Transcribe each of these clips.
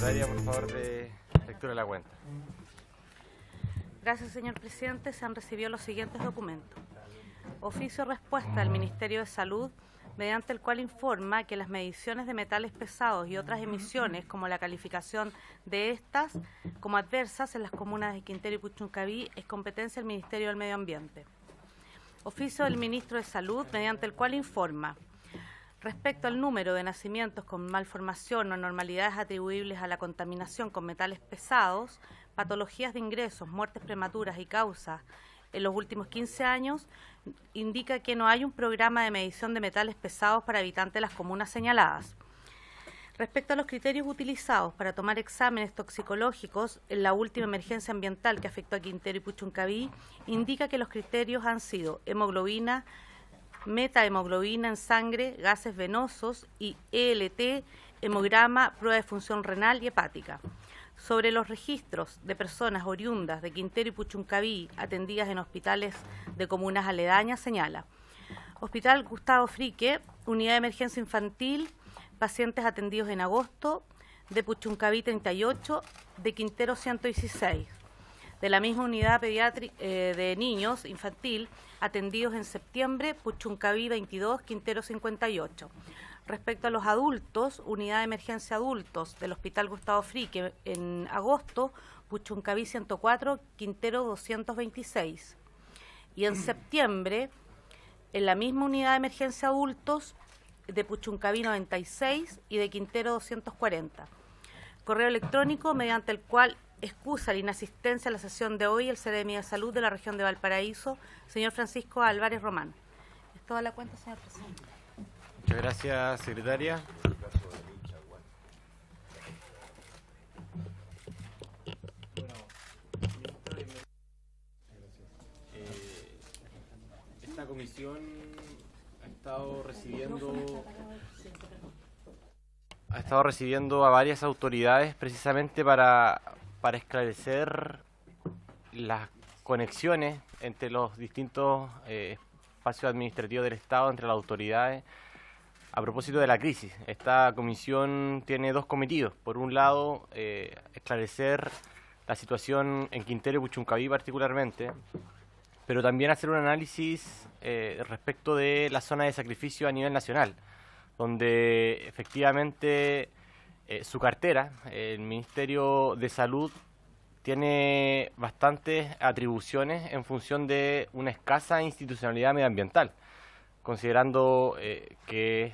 Secretaria, por favor, de lectura de la cuenta. Gracias, señor presidente. Se han recibido los siguientes documentos. Oficio respuesta del Ministerio de Salud, mediante el cual informa que las mediciones de metales pesados y otras emisiones, como la calificación de estas como adversas en las comunas de Quintero y Puchuncaví, es competencia del Ministerio del Medio Ambiente. Oficio del Ministro de Salud, mediante el cual informa respecto al número de nacimientos con malformación o anormalidades atribuibles a la contaminación con metales pesados, patologías de ingresos, muertes prematuras y causas en los últimos 15 años, indica que no hay un programa de medición de metales pesados para habitantes de las comunas señaladas. Respecto a los criterios utilizados para tomar exámenes toxicológicos en la última emergencia ambiental que afectó a Quintero y Puchuncaví, indica que los criterios han sido hemoglobina, metahemoglobina en sangre, gases venosos y ELT, hemograma, prueba de función renal y hepática. Sobre los registros de personas oriundas de Quintero y Puchuncaví atendidas en hospitales de comunas aledañas, señala: Hospital Gustavo Frique, Unidad de Emergencia Infantil, pacientes atendidos en agosto, de Puchuncaví 38, de Quintero 116. De la misma unidad pediátrica de niños infantil, atendidos en septiembre, Puchuncaví 22, Quintero 58. Respecto a los adultos, unidad de emergencia adultos del Hospital Gustavo Frique en agosto, Puchuncaví 104, Quintero 226. Y en septiembre, en la misma unidad de emergencia adultos, de Puchuncaví 96 y de Quintero 240. Correo electrónico mediante el cual excusa la inasistencia a la sesión de hoy el Seremi de Salud de la región de Valparaíso, señor Francisco Álvarez Román. Es toda la cuenta, señor presidente. Muchas gracias, secretaria. Esta comisión ha estado recibiendo a varias autoridades precisamente para esclarecer las conexiones entre los distintos espacios administrativos del Estado, entre las autoridades, a propósito de la crisis. Esta comisión tiene dos cometidos. Por un lado, esclarecer la situación en Quintero y Puchuncaví particularmente, pero también hacer un análisis respecto de la zona de sacrificio a nivel nacional, donde efectivamente su cartera, el Ministerio de Salud, tiene bastantes atribuciones en función de una escasa institucionalidad medioambiental, considerando que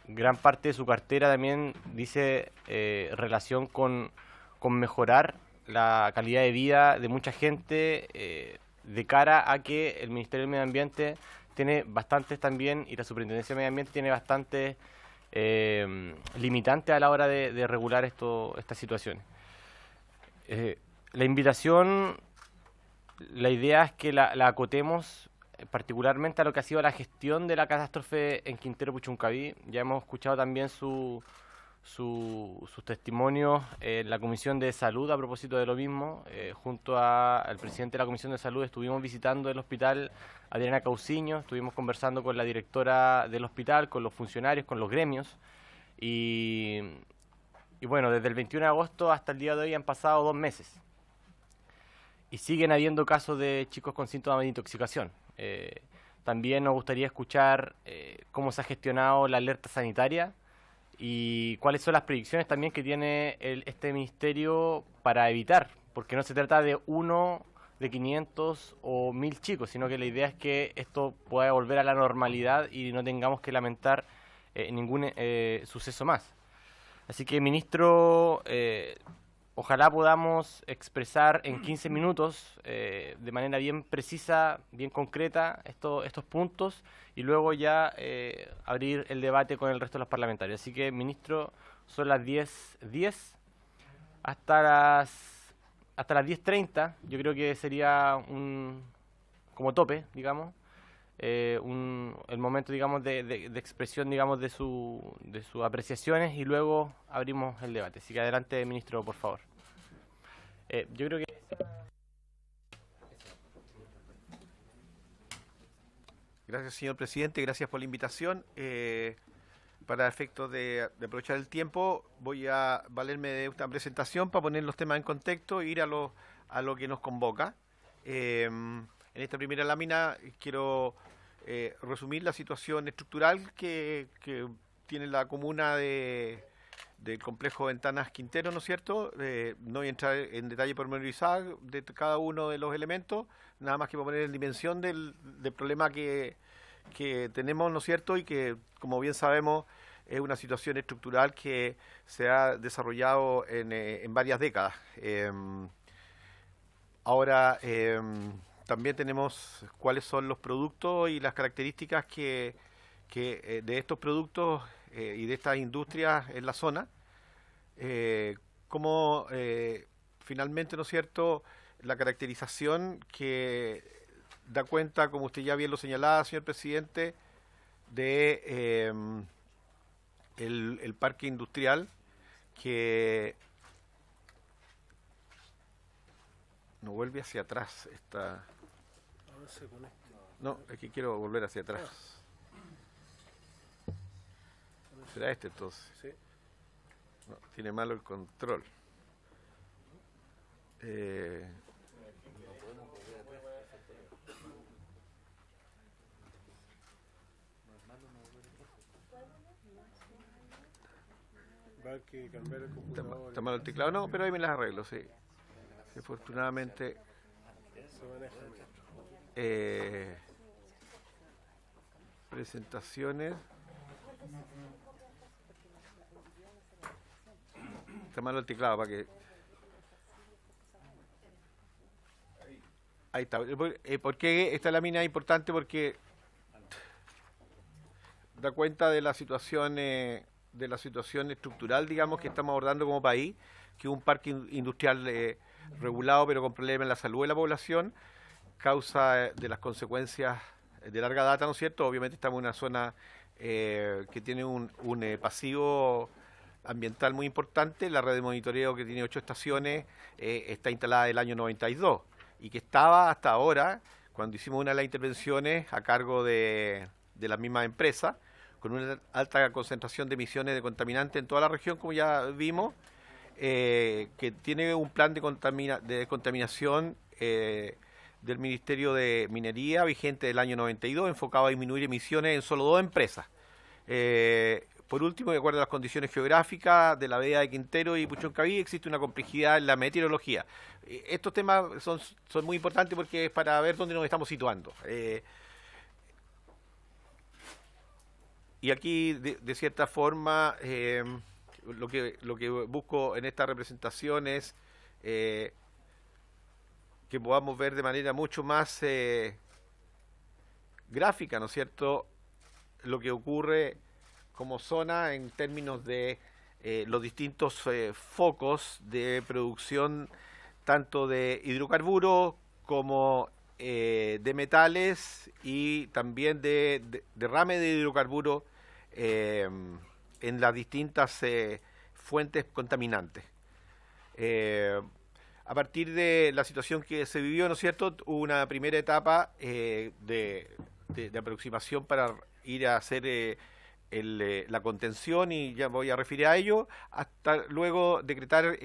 gran parte de su cartera también dice relación con mejorar la calidad de vida de mucha gente de cara a que el Ministerio del Medio Ambiente tiene bastantes también, y la Superintendencia de Medio Ambiente tiene bastantes limitantes a la hora de regular estas situaciones. La invitación, la idea es que la acotemos particularmente a lo que ha sido la gestión de la catástrofe en Quintero Puchuncaví. Ya hemos escuchado también sus testimonios en la Comisión de Salud a propósito de lo mismo. Junto al presidente de la Comisión de Salud estuvimos visitando el hospital Adriana Cauciño, estuvimos conversando con la directora del hospital, con los funcionarios, con los gremios, y bueno, desde el 21 de agosto hasta el día de hoy han pasado 2 meses y siguen habiendo casos de chicos con síntomas de intoxicación. También nos gustaría escuchar cómo se ha gestionado la alerta sanitaria y cuáles son las predicciones también que tiene este ministerio para evitar, porque no se trata de uno, de 500 o 1000 chicos, sino que la idea es que esto pueda volver a la normalidad y no tengamos que lamentar ningún suceso más. Así que, ministro, ojalá podamos expresar en 15 minutos, de manera bien precisa, bien concreta, estos puntos, y luego ya abrir el debate con el resto de los parlamentarios. Así que, ministro, son las 10:10 hasta las 10:30. Yo creo que sería como tope, digamos, el momento, digamos, de expresión, digamos, de sus apreciaciones, y luego abrimos el debate. Así que adelante, ministro, por favor. Yo creo que... Gracias, señor presidente, gracias por la invitación. para efectos de aprovechar el tiempo, voy a valerme de esta presentación para poner los temas en contexto e ir a lo que nos convoca. En esta primera lámina quiero resumir la situación estructural que tiene la comuna del complejo Ventanas Quintero, ¿no es cierto? No voy a entrar en detalle pormenorizado de cada uno de los elementos, nada más que para poner en dimensión del problema que tenemos, ¿no es cierto? Y que, como bien sabemos, es una situación estructural que se ha desarrollado en varias décadas. Ahora, también tenemos cuáles son los productos y las características que de estos productos y de estas industrias en la zona. Cómo finalmente, ¿no es cierto?, la caracterización que da cuenta, como usted ya bien lo señalaba, señor presidente, de el parque industrial que no vuelve hacia atrás. No, es que quiero volver hacia atrás. ¿Será este entonces? Sí. No, tiene malo el control. Va a que cambiar el computador. Está malo el teclado, no, pero ahí me las arreglo, sí. Afortunadamente. Se maneja bien. Presentaciones. Está malo el teclado para que. Ahí está. ¿Por qué esta lámina es importante? Porque da cuenta de la situación estructural, digamos, que estamos abordando como país, que es un parque industrial regulado, pero con problemas en la salud de la población, causa de las consecuencias de larga data, ¿no es cierto? Obviamente estamos en una zona que tiene un pasivo ambiental muy importante. La red de monitoreo, que tiene 8 estaciones, está instalada del año 92 y que estaba hasta ahora, cuando hicimos una de las intervenciones a cargo de la misma empresa, con una alta concentración de emisiones de contaminantes en toda la región, como ya vimos, que tiene un plan de descontaminación del Ministerio de Minería vigente del año 92, enfocado a disminuir emisiones en solo 2 empresas. Por último, de acuerdo a las condiciones geográficas de la vega de Quintero y Puchoncaví, existe una complejidad en la meteorología. Estos temas son muy importantes porque es para ver dónde nos estamos situando. Y aquí, de cierta forma, lo que busco en esta representación es que podamos ver de manera mucho más gráfica, ¿no es cierto?, lo que ocurre como zona en términos de los distintos focos de producción, tanto de hidrocarburos como de metales y también de derrame de hidrocarburos en las distintas fuentes contaminantes. A partir de la situación que se vivió, ¿no es cierto?, hubo una primera etapa de aproximación para ir a hacer la contención, y ya voy a referir a ello, hasta luego decretar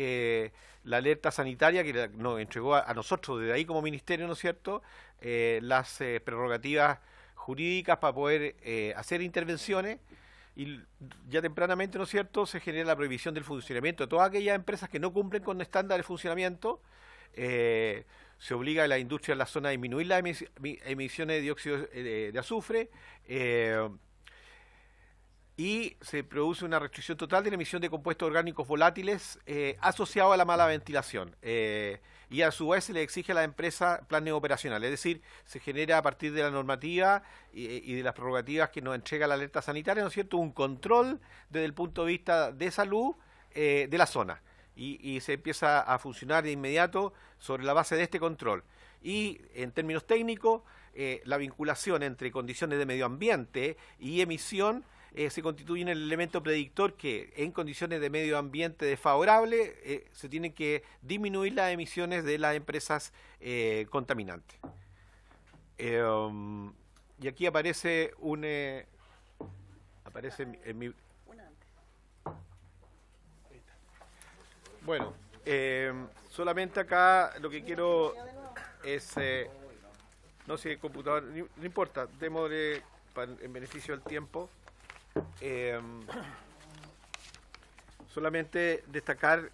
la alerta sanitaria que nos entregó a nosotros desde ahí como ministerio, ¿no es cierto?, las prerrogativas jurídicas para poder hacer intervenciones, y ya tempranamente, ¿no es cierto?, se genera la prohibición del funcionamiento de todas aquellas empresas que no cumplen con estándares de funcionamiento. Se obliga a la industria en la zona a disminuir las emisiones de dióxido de azufre, y se produce una restricción total de la emisión de compuestos orgánicos volátiles asociados a la mala ventilación. Y a su vez se le exige a la empresa planes operacionales, es decir, se genera a partir de la normativa y de las prerrogativas que nos entrega la alerta sanitaria, ¿no es cierto?, un control desde el punto de vista de salud de la zona. Y se empieza a funcionar de inmediato sobre la base de este control. Y en términos técnicos, la vinculación entre condiciones de medio ambiente y emisión se constituye en el elemento predictor que en condiciones de medio ambiente desfavorable se tienen que disminuir las emisiones de las empresas contaminantes. Y aquí aparece aparece en mi Bueno, solamente acá lo que quiero es, no sé, el computador, no importa, démosle en beneficio del tiempo, solamente destacar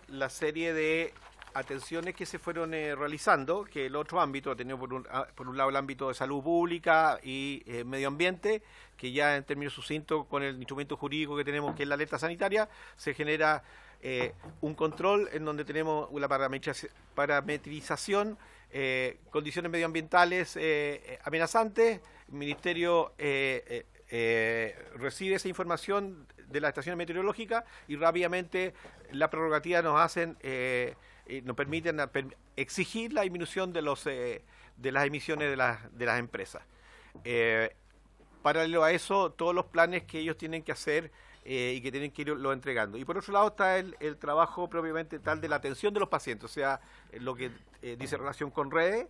la serie de atenciones que se fueron realizando, que el otro ámbito ha tenido por un lado el ámbito de salud pública y medio ambiente, que ya en términos sucintos con el instrumento jurídico que tenemos, que es la alerta sanitaria, se genera un control en donde tenemos una parametrización, condiciones medioambientales amenazantes. El Ministerio recibe esa información de las estaciones meteorológicas y rápidamente la prerrogativa nos permiten exigir la disminución de las emisiones de las empresas. Paralelo a eso, todos los planes que ellos tienen que hacer y que tienen que irlo entregando. Y por otro lado está el trabajo propiamente tal de la atención de los pacientes, o sea, lo que dice relación con redes.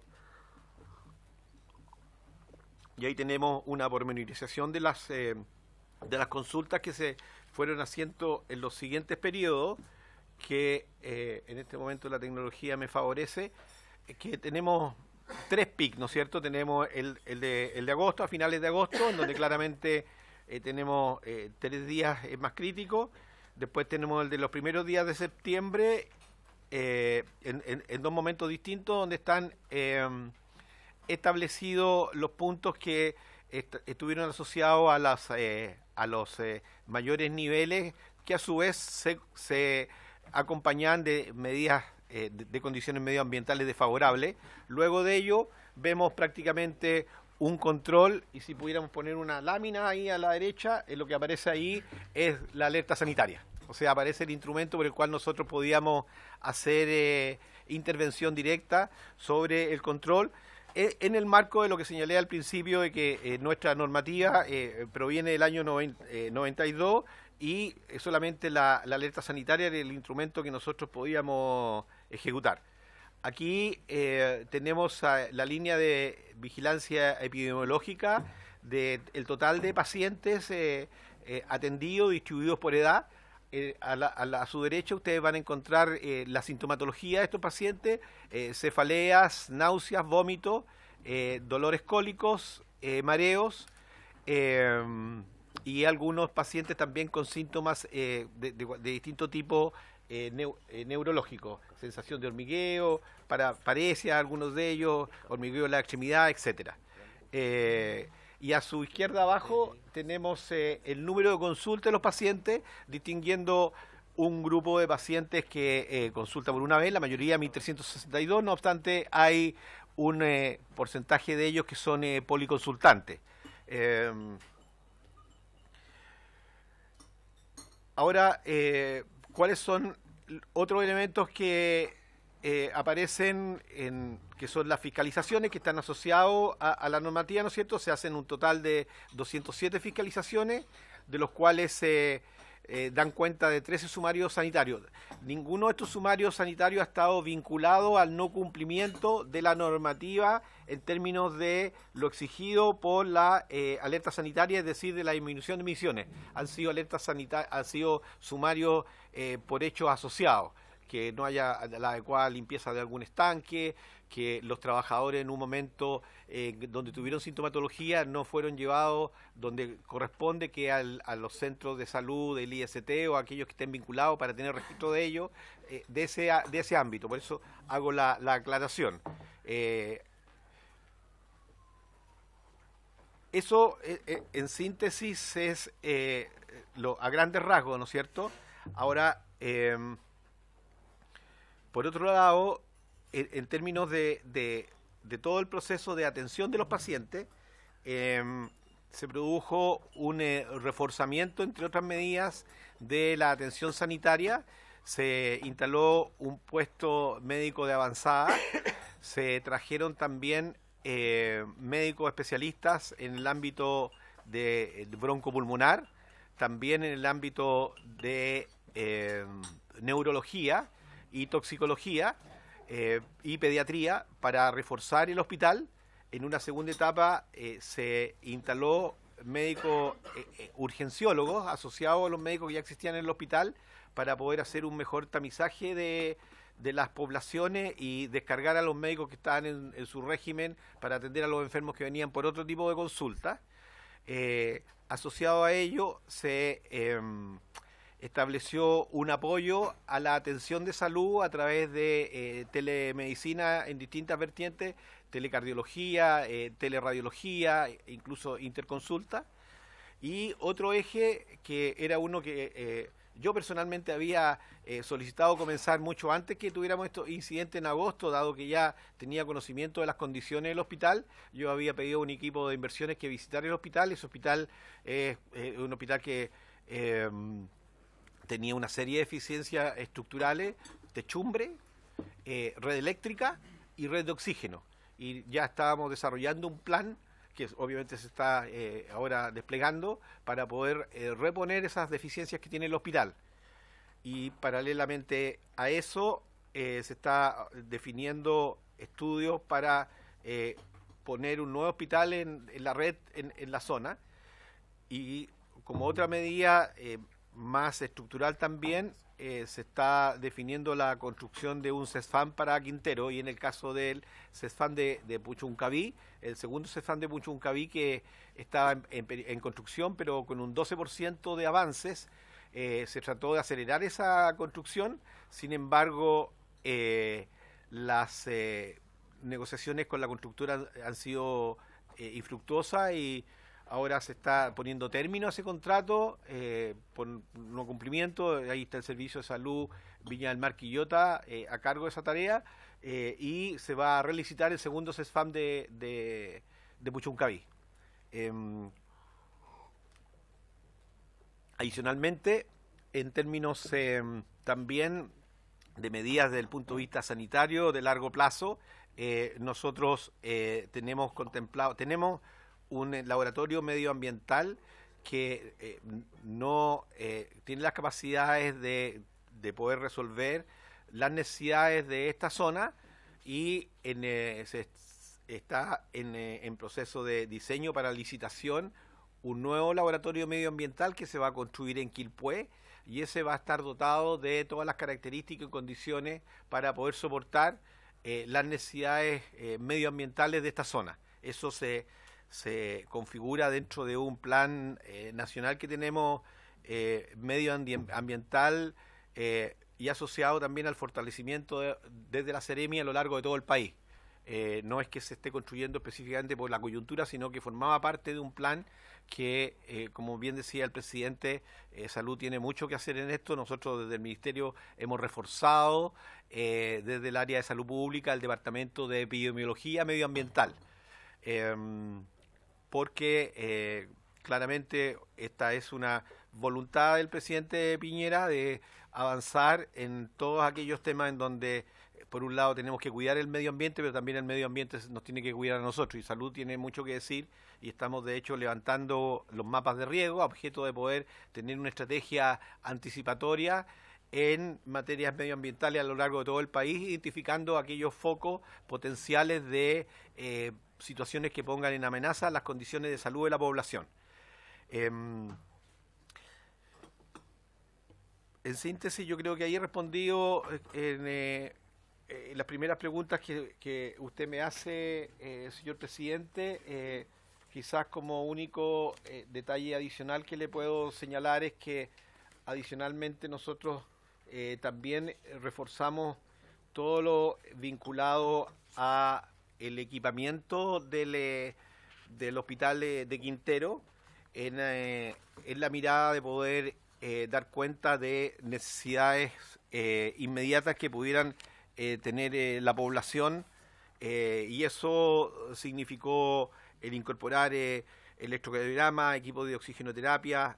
Y ahí tenemos una pormenorización de las consultas que se fueron haciendo en los siguientes periodos, que en este momento la tecnología me favorece, que tenemos 3 PIC, ¿no es cierto? Tenemos el de agosto, a finales de agosto, en donde claramente tenemos 3 días más críticos. Después tenemos el de los primeros días de septiembre, en 2 momentos distintos, donde están establecidos los puntos que estuvieron asociados a los mayores niveles, que a su vez se acompañan de medidas de condiciones medioambientales desfavorables. Luego de ello vemos prácticamente un control, y si pudiéramos poner una lámina ahí a la derecha, lo que aparece ahí es la alerta sanitaria. O sea, aparece el instrumento por el cual nosotros podíamos hacer intervención directa sobre el control, en el marco de lo que señalé al principio, de que nuestra normativa proviene del año 92, y solamente la alerta sanitaria era el instrumento que nosotros podíamos ejecutar. Aquí tenemos la línea de vigilancia epidemiológica del total de pacientes atendidos, distribuidos por edad. A su derecha ustedes van a encontrar la sintomatología de estos pacientes: cefaleas, náuseas, vómitos, dolores cólicos, mareos, y algunos pacientes también con síntomas de distinto tipo neurológico, sensación de hormigueo, paresia, algunos de ellos, hormigueo en la extremidad, etcétera. Y a su izquierda abajo tenemos el número de consultas de los pacientes, distinguiendo un grupo de pacientes que consulta por una vez, la mayoría 1.362, no obstante hay un porcentaje de ellos que son policonsultantes. Ahora, ¿cuáles son otros elementos que aparecen que son las fiscalizaciones que están asociados a la normativa, ¿no es cierto? Se hacen un total de 207 fiscalizaciones, de los cuales se dan cuenta de 13 sumarios sanitarios. Ninguno de estos sumarios sanitarios ha estado vinculado al no cumplimiento de la normativa en términos de lo exigido por la alerta sanitaria, es decir, de la disminución de emisiones. Han sido alertas sanitarias, han sido sumarios por hechos asociados, que no haya la adecuada limpieza de algún estanque, que los trabajadores en un momento donde tuvieron sintomatología no fueron llevados donde corresponde, que a los centros de salud del IST o aquellos que estén vinculados para tener registro de ellos, de ese ámbito. Por eso hago la aclaración. Eso, en síntesis, es a grandes rasgos, ¿no es cierto? Ahora, por otro lado, en términos de todo el proceso de atención de los pacientes, se produjo un reforzamiento, entre otras medidas, de la atención sanitaria. Se instaló un puesto médico de avanzada, se trajeron también médicos especialistas en el ámbito de broncopulmonar, también en el ámbito de neurología y toxicología y pediatría, para reforzar el hospital. En una segunda etapa se instaló médicos urgenciólogos asociados a los médicos que ya existían en el hospital, para poder hacer un mejor tamizaje de las poblaciones y descargar a los médicos que estaban en su régimen para atender a los enfermos que venían por otro tipo de consultas. Asociado a ello, se estableció un apoyo a la atención de salud a través de telemedicina en distintas vertientes, telecardiología, teleradiología, incluso interconsulta. Y otro eje que era uno que yo personalmente había solicitado comenzar mucho antes que tuviéramos estos incidentes en agosto, dado que ya tenía conocimiento de las condiciones del hospital. Yo había pedido a un equipo de inversiones que visitara el hospital. Ese hospital es un hospital que tenía una serie de deficiencias estructurales, techumbre, red eléctrica y red de oxígeno. Y ya estábamos desarrollando un plan que obviamente se está ahora desplegando para poder reponer esas deficiencias que tiene el hospital. Y paralelamente a eso se está definiendo estudios para poner un nuevo hospital en la red, en la zona. Y como otra medida más estructural también, se está definiendo la construcción de un CESFAM para Quintero, y en el caso del CESFAM de Puchuncaví, el segundo CESFAM de Puchuncaví, que estaba en construcción pero con un 12% de avances, se trató de acelerar esa construcción. Sin embargo, las negociaciones con la constructora han sido infructuosas y ahora se está poniendo término a ese contrato por no cumplimiento. Ahí está el Servicio de Salud Viña del Mar Quillota a cargo de esa tarea, y se va a relicitar el segundo CESFAM de Puchuncaví. Adicionalmente, en términos también de medidas desde el punto de vista sanitario de largo plazo, nosotros tenemos un laboratorio medioambiental que no tiene las capacidades de poder resolver las necesidades de esta zona, y se está en proceso de diseño para licitación un nuevo laboratorio medioambiental que se va a construir en Quilpué, y ese va a estar dotado de todas las características y condiciones para poder soportar las necesidades medioambientales de esta zona. Eso se configura dentro de un plan nacional que tenemos medioambiental y asociado también al fortalecimiento desde la Seremi a lo largo de todo el país. No es que se esté construyendo específicamente por la coyuntura, sino que formaba parte de un plan que, como bien decía el presidente, Salud tiene mucho que hacer en esto. Nosotros desde el Ministerio hemos reforzado desde el área de salud pública el Departamento de Epidemiología Medioambiental, porque claramente esta es una voluntad del presidente Piñera de avanzar en todos aquellos temas en donde, por un lado, tenemos que cuidar el medio ambiente, pero también el medio ambiente nos tiene que cuidar a nosotros, y Salud tiene mucho que decir, y estamos de hecho levantando los mapas de riesgo a objeto de poder tener una estrategia anticipatoria en materias medioambientales a lo largo de todo el país, identificando aquellos focos potenciales de situaciones que pongan en amenaza las condiciones de salud de la población. En síntesis, yo creo que ahí he respondido en las primeras preguntas que usted me hace, señor presidente. Quizás como único detalle adicional que le puedo señalar es que adicionalmente nosotros también reforzamos todo lo vinculado a el equipamiento del hospital de Quintero en la mirada de poder dar cuenta de necesidades inmediatas que pudieran tener la población, y eso significó el incorporar electrocardiograma, equipos de oxigenoterapia,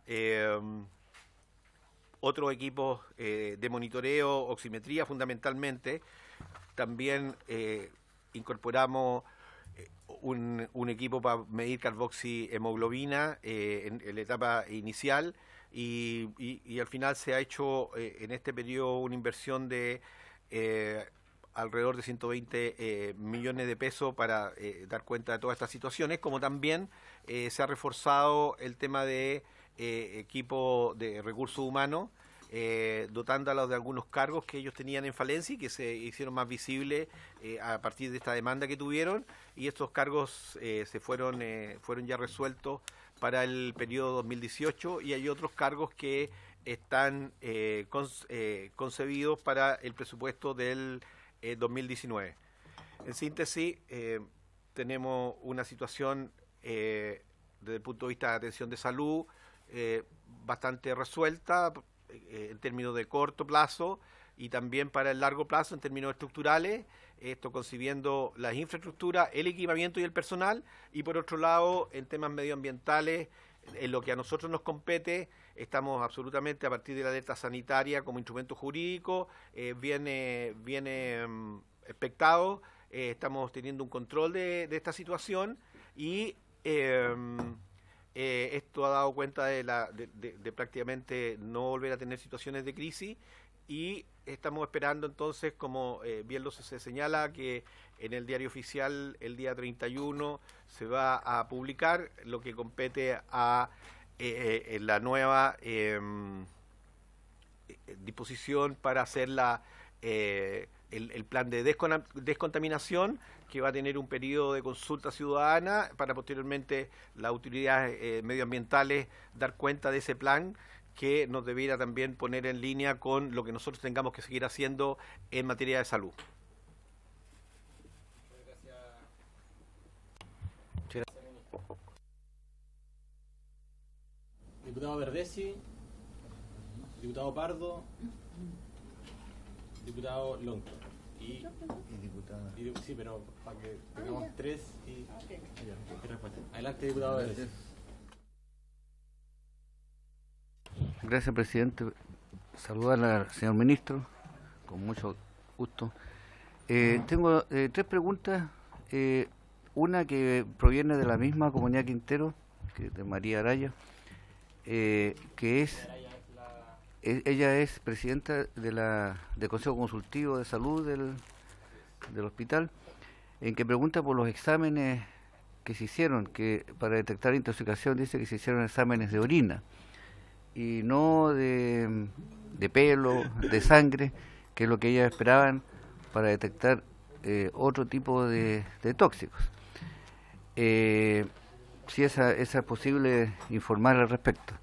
otros equipos de monitoreo, oximetría fundamentalmente. También incorporamos un equipo para medir carboxihemoglobina en la etapa inicial, y al final se ha hecho en este periodo una inversión de alrededor de 120 millones de pesos para dar cuenta de todas estas situaciones, como también se ha reforzado el tema de equipo de recursos humanos dotándolos de algunos cargos que ellos tenían en falencia y que se hicieron más visibles a partir de esta demanda que tuvieron, y estos cargos fueron ya resueltos para el periodo 2018, y hay otros cargos que están concebidos para el presupuesto del 2019. En síntesis, tenemos una situación desde el punto de vista de atención de salud bastante resuelta en términos de corto plazo y también para el largo plazo en términos estructurales, esto concibiendo las infraestructuras, el equipamiento y el personal, y por otro lado, en temas medioambientales, en lo que a nosotros nos compete, estamos absolutamente a partir de la alerta sanitaria como instrumento jurídico, viene expectado, estamos teniendo un control de esta situación, y esto ha dado cuenta de prácticamente no volver a tener situaciones de crisis, y estamos esperando entonces, como bien se señala, que en el diario oficial el día 31 se va a publicar lo que compete a la nueva disposición para hacer el plan de descontaminación, que va a tener un periodo de consulta ciudadana para posteriormente las autoridades medioambientales dar cuenta de ese plan, que nos debiera también poner en línea con lo que nosotros tengamos que seguir haciendo en materia de salud. Muchas gracias, diputado Verdesi, diputado Pardo, diputado Lonco y diputada. Sí, pero para que tengamos tres y respuesta. Adelante, diputado Verdesi. Gracias, presidente. Saludar al señor ministro, con mucho gusto. Tengo tres preguntas. Una que proviene de la misma comunidad Quintero, que de María Araya, que es... Ella es presidenta del Consejo Consultivo de Salud del hospital, en que pregunta por los exámenes que se hicieron, que para detectar intoxicación dice que se hicieron exámenes de orina y no de pelo, de sangre, que es lo que ellas esperaban para detectar otro tipo de tóxicos. Si es posible informar al respecto.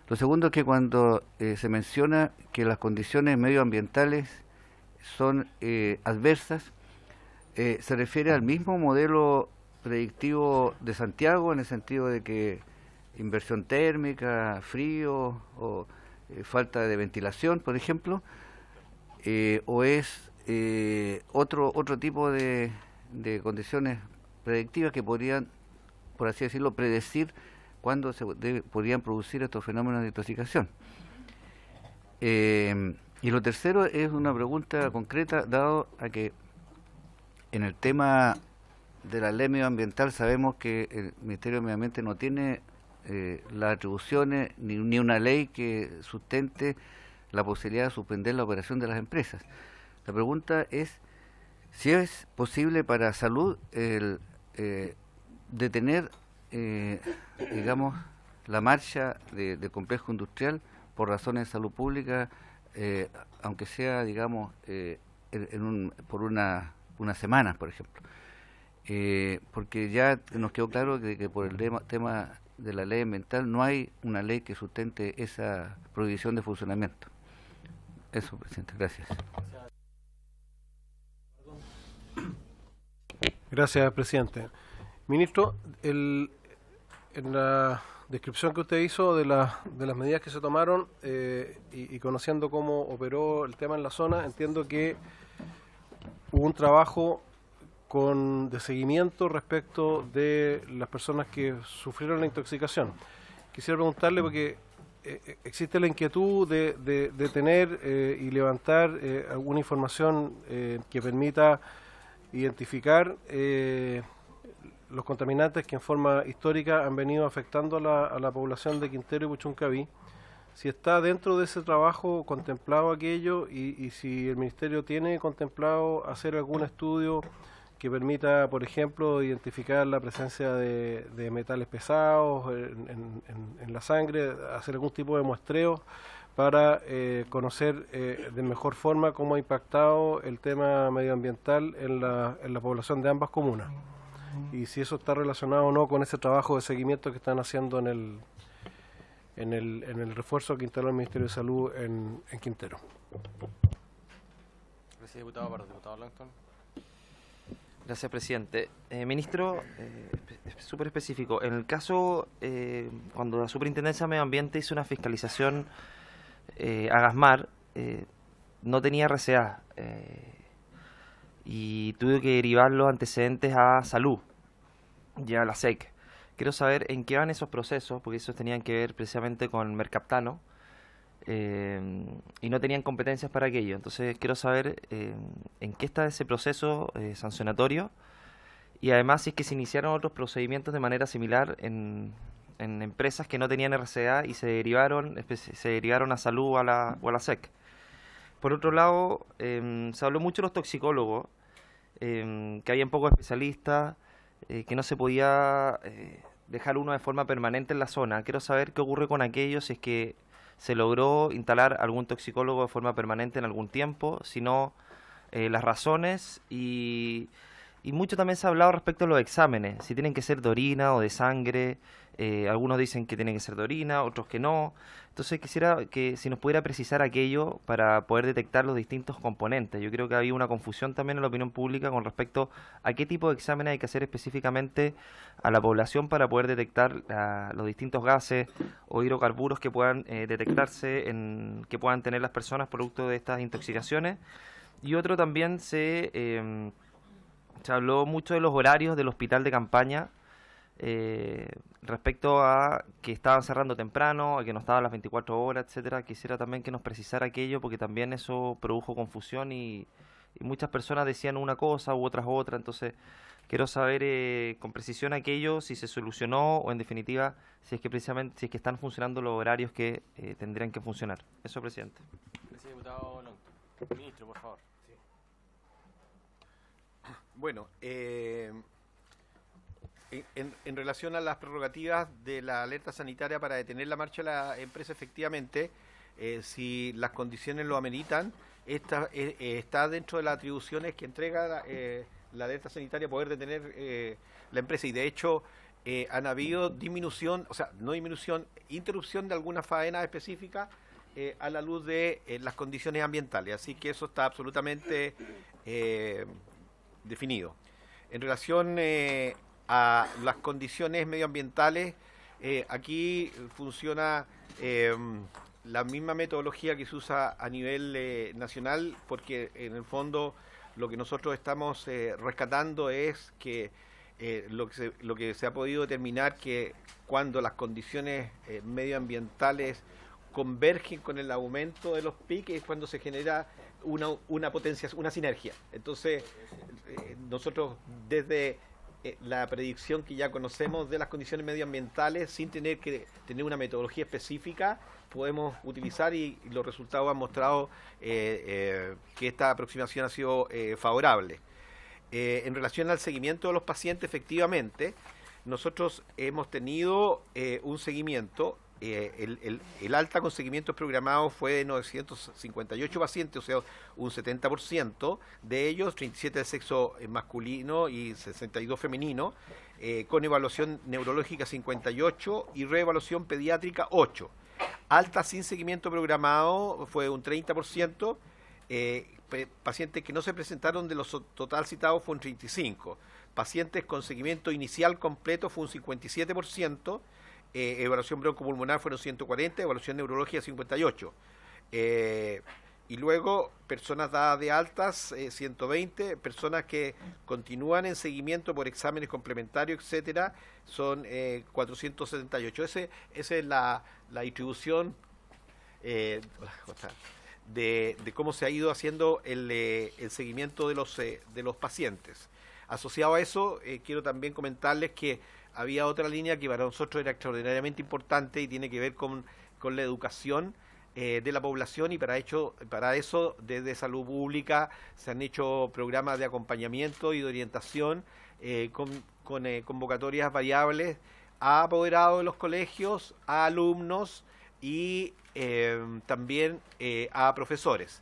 Lo segundo es que cuando se menciona que las condiciones medioambientales son adversas, se refiere al mismo modelo predictivo de Santiago, en el sentido de que inversión térmica, frío o falta de ventilación, por ejemplo, o es otro tipo de condiciones predictivas que podrían, por así decirlo, predecir cuándo podrían producir estos fenómenos de intoxicación. Y lo tercero es una pregunta concreta, dado a que en el tema de la ley medioambiental sabemos que el Ministerio de Medio Ambiente no tiene las atribuciones ni una ley que sustente la posibilidad de suspender la operación de las empresas. La pregunta es si es posible para salud detener digamos, la marcha del complejo industrial por razones de salud pública, aunque sea, digamos, por unas semanas, por ejemplo. Porque ya nos quedó claro que por el tema de la ley ambiental no hay una ley que sustente esa prohibición de funcionamiento. Eso, presidente. Gracias. Gracias, presidente. Ministro, en la descripción que usted hizo de las medidas que se tomaron y conociendo cómo operó el tema en la zona, entiendo que hubo un trabajo de seguimiento respecto de las personas que sufrieron la intoxicación. Quisiera preguntarle, porque existe la inquietud de tener y levantar alguna información que permita identificar los contaminantes que en forma histórica han venido afectando a la población de Quintero y Puchuncaví, si está dentro de ese trabajo contemplado aquello y si el Ministerio tiene contemplado hacer algún estudio que permita, por ejemplo, identificar la presencia de metales pesados en la sangre, hacer algún tipo de muestreo para conocer de mejor forma cómo ha impactado el tema medioambiental en la población de ambas comunas y si eso está relacionado o no con ese trabajo de seguimiento que están haciendo en el refuerzo que instaló el Ministerio de Salud en Quintero. Gracias, diputado Pardo. Diputado Langton. Gracias, presidente. Ministro, súper específico. En el caso, cuando la Superintendencia de Medio Ambiente hizo una fiscalización a Gasmar, no tenía RCA y tuve que derivar los antecedentes a Salud y a la SEC. Quiero saber en qué van esos procesos, porque esos tenían que ver precisamente con Mercaptano y no tenían competencias para aquello. Entonces quiero saber en qué está ese proceso sancionatorio y además si es que se iniciaron otros procedimientos de manera similar en empresas que no tenían RCA y se derivaron a Salud o a la SEC. Por otro lado, se habló mucho de los toxicólogos, que habían pocos especialistas, que no se podía dejar uno de forma permanente en la zona. Quiero saber qué ocurre con aquellos, si es que se logró instalar algún toxicólogo de forma permanente en algún tiempo, si no, las razones y mucho también se ha hablado respecto a los exámenes, si tienen que ser de orina o de sangre. Algunos dicen que tienen que ser de orina, otros que no. Entonces quisiera que si nos pudiera precisar aquello para poder detectar los distintos componentes. Yo creo que había una confusión también en la opinión pública con respecto a qué tipo de exámenes hay que hacer específicamente a la población para poder detectar los distintos gases o hidrocarburos que puedan detectarse, que puedan tener las personas producto de estas intoxicaciones. Y otro también se habló mucho de los horarios del hospital de campaña, respecto a que estaban cerrando temprano, a que no estaban las 24 horas, etcétera. Quisiera también que nos precisara aquello, porque también eso produjo confusión y muchas personas decían una cosa u otras otra. Entonces quiero saber con precisión aquello, si se solucionó o en definitiva si es que precisamente están funcionando los horarios que tendrían que funcionar. Eso, presidente. Gracias, diputado Langton. Ministro, por favor. Bueno, en relación a las prerrogativas de la alerta sanitaria para detener la marcha de la empresa, efectivamente, si las condiciones lo ameritan, está dentro de las atribuciones que entrega la alerta sanitaria poder detener la empresa. Y de hecho han habido interrupción de alguna faena específica a la luz de las condiciones ambientales. Así que eso está absolutamente definido. En relación a las condiciones medioambientales, aquí funciona la misma metodología que se usa a nivel nacional, porque en el fondo lo que nosotros estamos rescatando es que lo que se ha podido determinar que cuando las condiciones medioambientales convergen con el aumento de los piques es cuando se genera una potencia, una sinergia. Entonces, nosotros desde la predicción que ya conocemos de las condiciones medioambientales, sin tener que tener una metodología específica, podemos utilizar y los resultados han mostrado que esta aproximación ha sido favorable. En relación al seguimiento de los pacientes, efectivamente, nosotros hemos tenido un seguimiento. El alta con seguimientos programados fue de 958 pacientes, o sea, un 70%, de ellos 37 de sexo masculino y 62 femenino, con evaluación neurológica 58 y reevaluación pediátrica 8. Alta sin seguimiento programado fue un 30%, pacientes que no se presentaron de los total citados fue un 35%, pacientes con seguimiento inicial completo fue un 57%, evaluación broncopulmonar fueron 140, evaluación neurológica 58. Y luego personas dadas de altas 120, personas que continúan en seguimiento por exámenes complementarios, etcétera, son 478. Esa es la distribución de cómo se ha ido haciendo el seguimiento de los pacientes. Asociado a eso, quiero también comentarles que había otra línea que para nosotros era extraordinariamente importante y tiene que ver con la educación de la población, y para eso desde Salud Pública se han hecho programas de acompañamiento y de orientación con convocatorias variables a apoderados de los colegios, a alumnos, y también a profesores,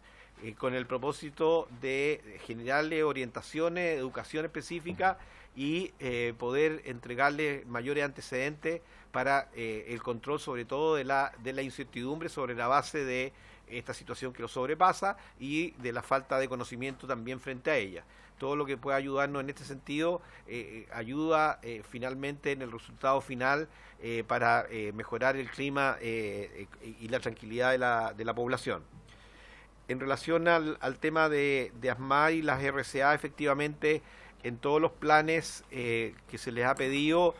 con el propósito de generarle orientaciones, educación específica y poder entregarle mayores antecedentes para el control sobre todo de la incertidumbre sobre la base de esta situación que lo sobrepasa y de la falta de conocimiento también frente a ella. Todo lo que pueda ayudarnos en este sentido ayuda finalmente en el resultado final para mejorar el clima y la tranquilidad de la población. En relación al tema de ASMAR y las RCA, efectivamente, en todos los planes que se les ha pedido,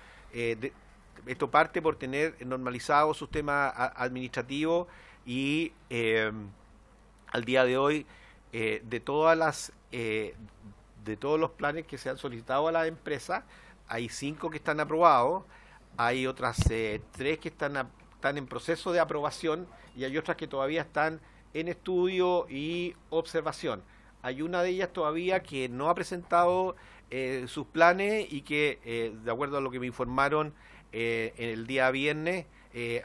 esto parte por tener normalizado sus temas administrativos y al día de hoy de todos los planes que se han solicitado a las empresas, hay 5 que están aprobados, hay otras 3 que están en proceso de aprobación y hay otras que todavía están en estudio y observación. Hay una de ellas todavía que no ha presentado sus planes y que, de acuerdo a lo que me informaron en el día viernes,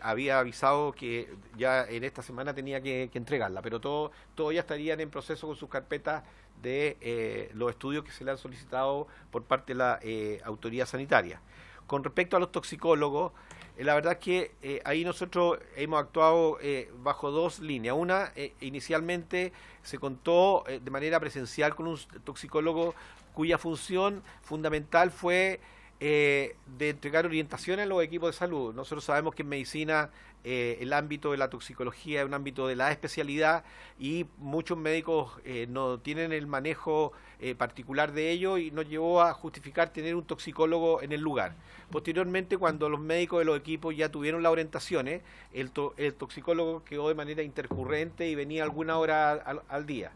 había avisado que ya en esta semana tenía que entregarla, pero todos ya estarían en proceso con sus carpetas de los estudios que se le han solicitado por parte de la autoridad sanitaria. Con respecto a los toxicólogos, la verdad es que ahí nosotros hemos actuado bajo 2 líneas. Una, inicialmente se contó de manera presencial con un toxicólogo cuya función fundamental fue de entregar orientaciones a los equipos de salud. Nosotros sabemos que en medicina el ámbito de la toxicología es un ámbito de la especialidad y muchos médicos no tienen el manejo particular de ello y nos llevó a justificar tener un toxicólogo en el lugar. Posteriormente, cuando los médicos de los equipos ya tuvieron las orientaciones, el toxicólogo quedó de manera intercurrente y venía alguna hora al día.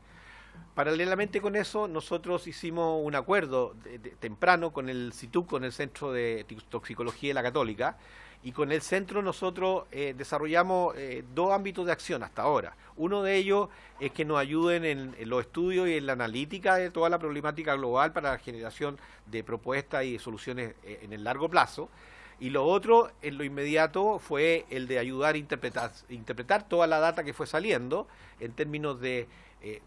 Paralelamente con eso, nosotros hicimos un acuerdo temprano con el CITUC, con el Centro de Toxicología de la Católica, y con el centro nosotros desarrollamos 2 ámbitos de acción hasta ahora. Uno de ellos es que nos ayuden en los estudios y en la analítica de toda la problemática global para la generación de propuestas y soluciones en el largo plazo. Y lo otro, en lo inmediato, fue el de ayudar a interpretar toda la data que fue saliendo en términos de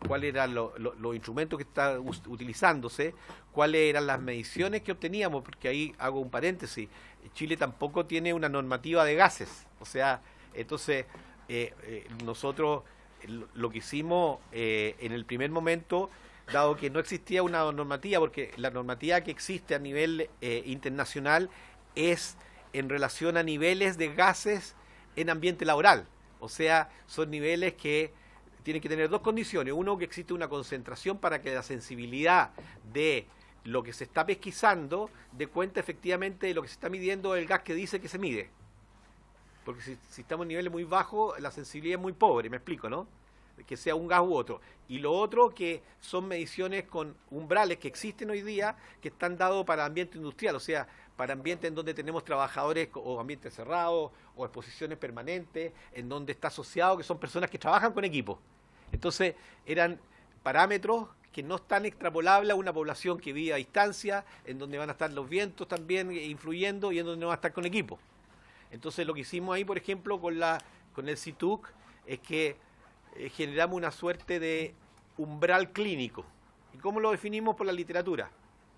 cuáles eran los instrumentos que estaban utilizándose, cuáles eran las mediciones que obteníamos, porque ahí hago un paréntesis, Chile tampoco tiene una normativa de gases, o sea, entonces nosotros lo que hicimos en el primer momento, dado que no existía una normativa, porque la normativa que existe a nivel internacional es en relación a niveles de gases en ambiente laboral, o sea, son niveles que tienen que tener 2 condiciones. Uno, que existe una concentración para que la sensibilidad de lo que se está pesquisando dé cuenta efectivamente de lo que se está midiendo el gas que dice que se mide. Porque si estamos en niveles muy bajos, la sensibilidad es muy pobre, me explico, ¿no? Que sea un gas u otro. Y lo otro, que son mediciones con umbrales que existen hoy día, que están dados para ambiente industrial, o sea, para ambientes en donde tenemos trabajadores o ambientes cerrados o exposiciones permanentes, en donde está asociado que son personas que trabajan con equipos. Entonces, eran parámetros que no están extrapolables a una población que vive a distancia, en donde van a estar los vientos también influyendo y en donde no va a estar con equipos. Entonces, lo que hicimos ahí, por ejemplo, con el CITUC, es que generamos una suerte de umbral clínico. ¿Y cómo lo definimos? Por la literatura.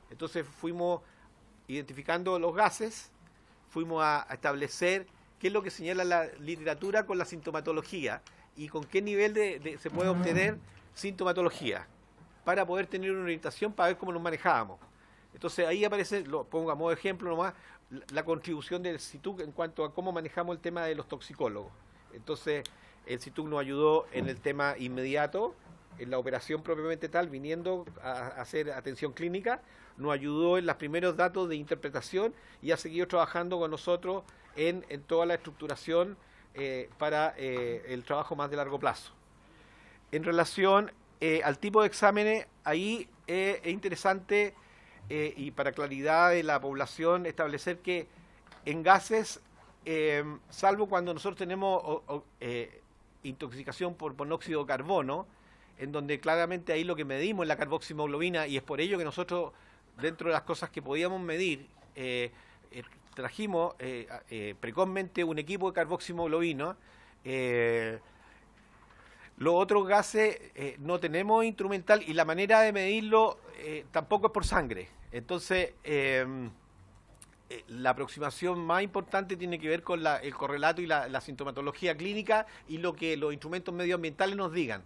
Entonces fuimos identificando los gases, fuimos a establecer qué es lo que señala la literatura con la sintomatología y con qué nivel se puede obtener sintomatología para poder tener una orientación para ver cómo nos manejábamos. Entonces ahí aparece, lo pongo a modo de ejemplo nomás, la contribución del CITUC en cuanto a cómo manejamos el tema de los toxicólogos. Entonces el CITUC nos ayudó en el tema inmediato, en la operación propiamente tal, viniendo a hacer atención clínica, nos ayudó en los primeros datos de interpretación y ha seguido trabajando con nosotros en toda la estructuración para el trabajo más de largo plazo. En relación al tipo de exámenes, ahí es interesante y para claridad de la población establecer que en gases, salvo cuando nosotros tenemos intoxicación por monóxido de carbono, en donde claramente ahí lo que medimos es la carboximoglobina y es por ello que nosotros, dentro de las cosas que podíamos medir, trajimos precozmente un equipo de carboximoglobina Los otros gases no tenemos instrumental y la manera de medirlo tampoco es por sangre. Entonces, la aproximación más importante tiene que ver con el correlato y la sintomatología clínica y lo que los instrumentos medioambientales nos digan.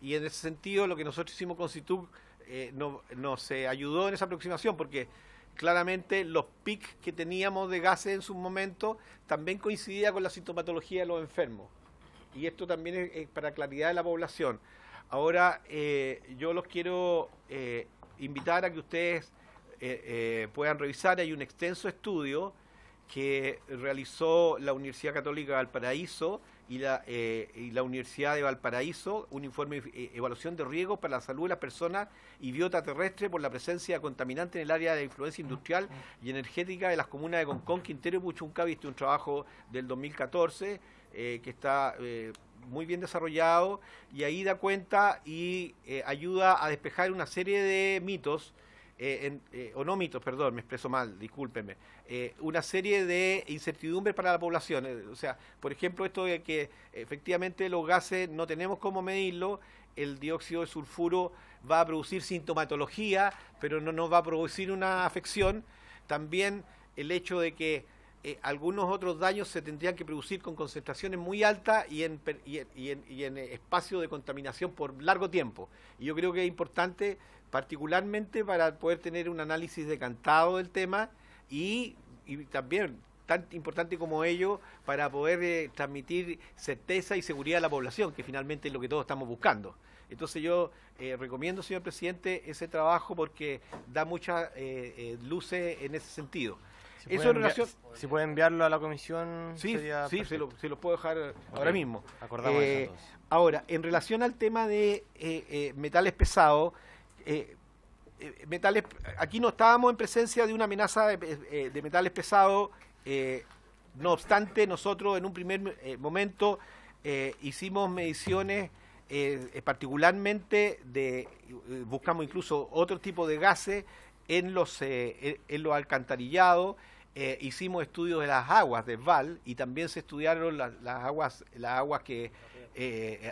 Y en ese sentido, lo que nosotros hicimos con CITUC nos ayudó en esa aproximación, porque claramente los pics que teníamos de gases en su momento también coincidía con la sintomatología de los enfermos. Y esto también es para claridad de la población. Ahora, yo los quiero invitar a que ustedes puedan revisar. Hay un extenso estudio que realizó la Universidad Católica de Valparaíso y la Universidad de Valparaíso, un informe de evaluación de riesgos para la salud de las personas y biota terrestre por la presencia de contaminantes en el área de influencia industrial y energética de las comunas de Concón, Quintero y Puchuncaví. Este es un trabajo del 2014 que está muy bien desarrollado, y ahí da cuenta y ayuda a despejar una serie de mitos, o no mitos, perdón, me expreso mal, discúlpenme, una serie de incertidumbres para la población. O sea, por ejemplo, esto de que efectivamente los gases no tenemos cómo medirlo, el dióxido de sulfuro va a producir sintomatología, pero no nos va a producir una afección. También el hecho de que algunos otros daños se tendrían que producir con concentraciones muy altas y en espacios de contaminación por largo tiempo. Y yo creo que es importante, particularmente para poder tener un análisis decantado del tema y también tan importante como ello para poder transmitir certeza y seguridad a la población, que finalmente es lo que todos estamos buscando. Entonces yo recomiendo, señor presidente, ese trabajo porque da muchas luces en ese sentido. Eso en relación... Si puede enviarlo a la comisión, sí, sería sí, se lo puedo dejar ahora mismo. Acordamos eso, entonces. Ahora, en relación al tema de metales pesados, aquí no estábamos en presencia de una amenaza de metales pesados. No obstante, nosotros en un primer momento hicimos mediciones, particularmente buscamos incluso otro tipo de gases en los alcantarillados. Hicimos estudios de las aguas de Val y también se estudiaron las aguas que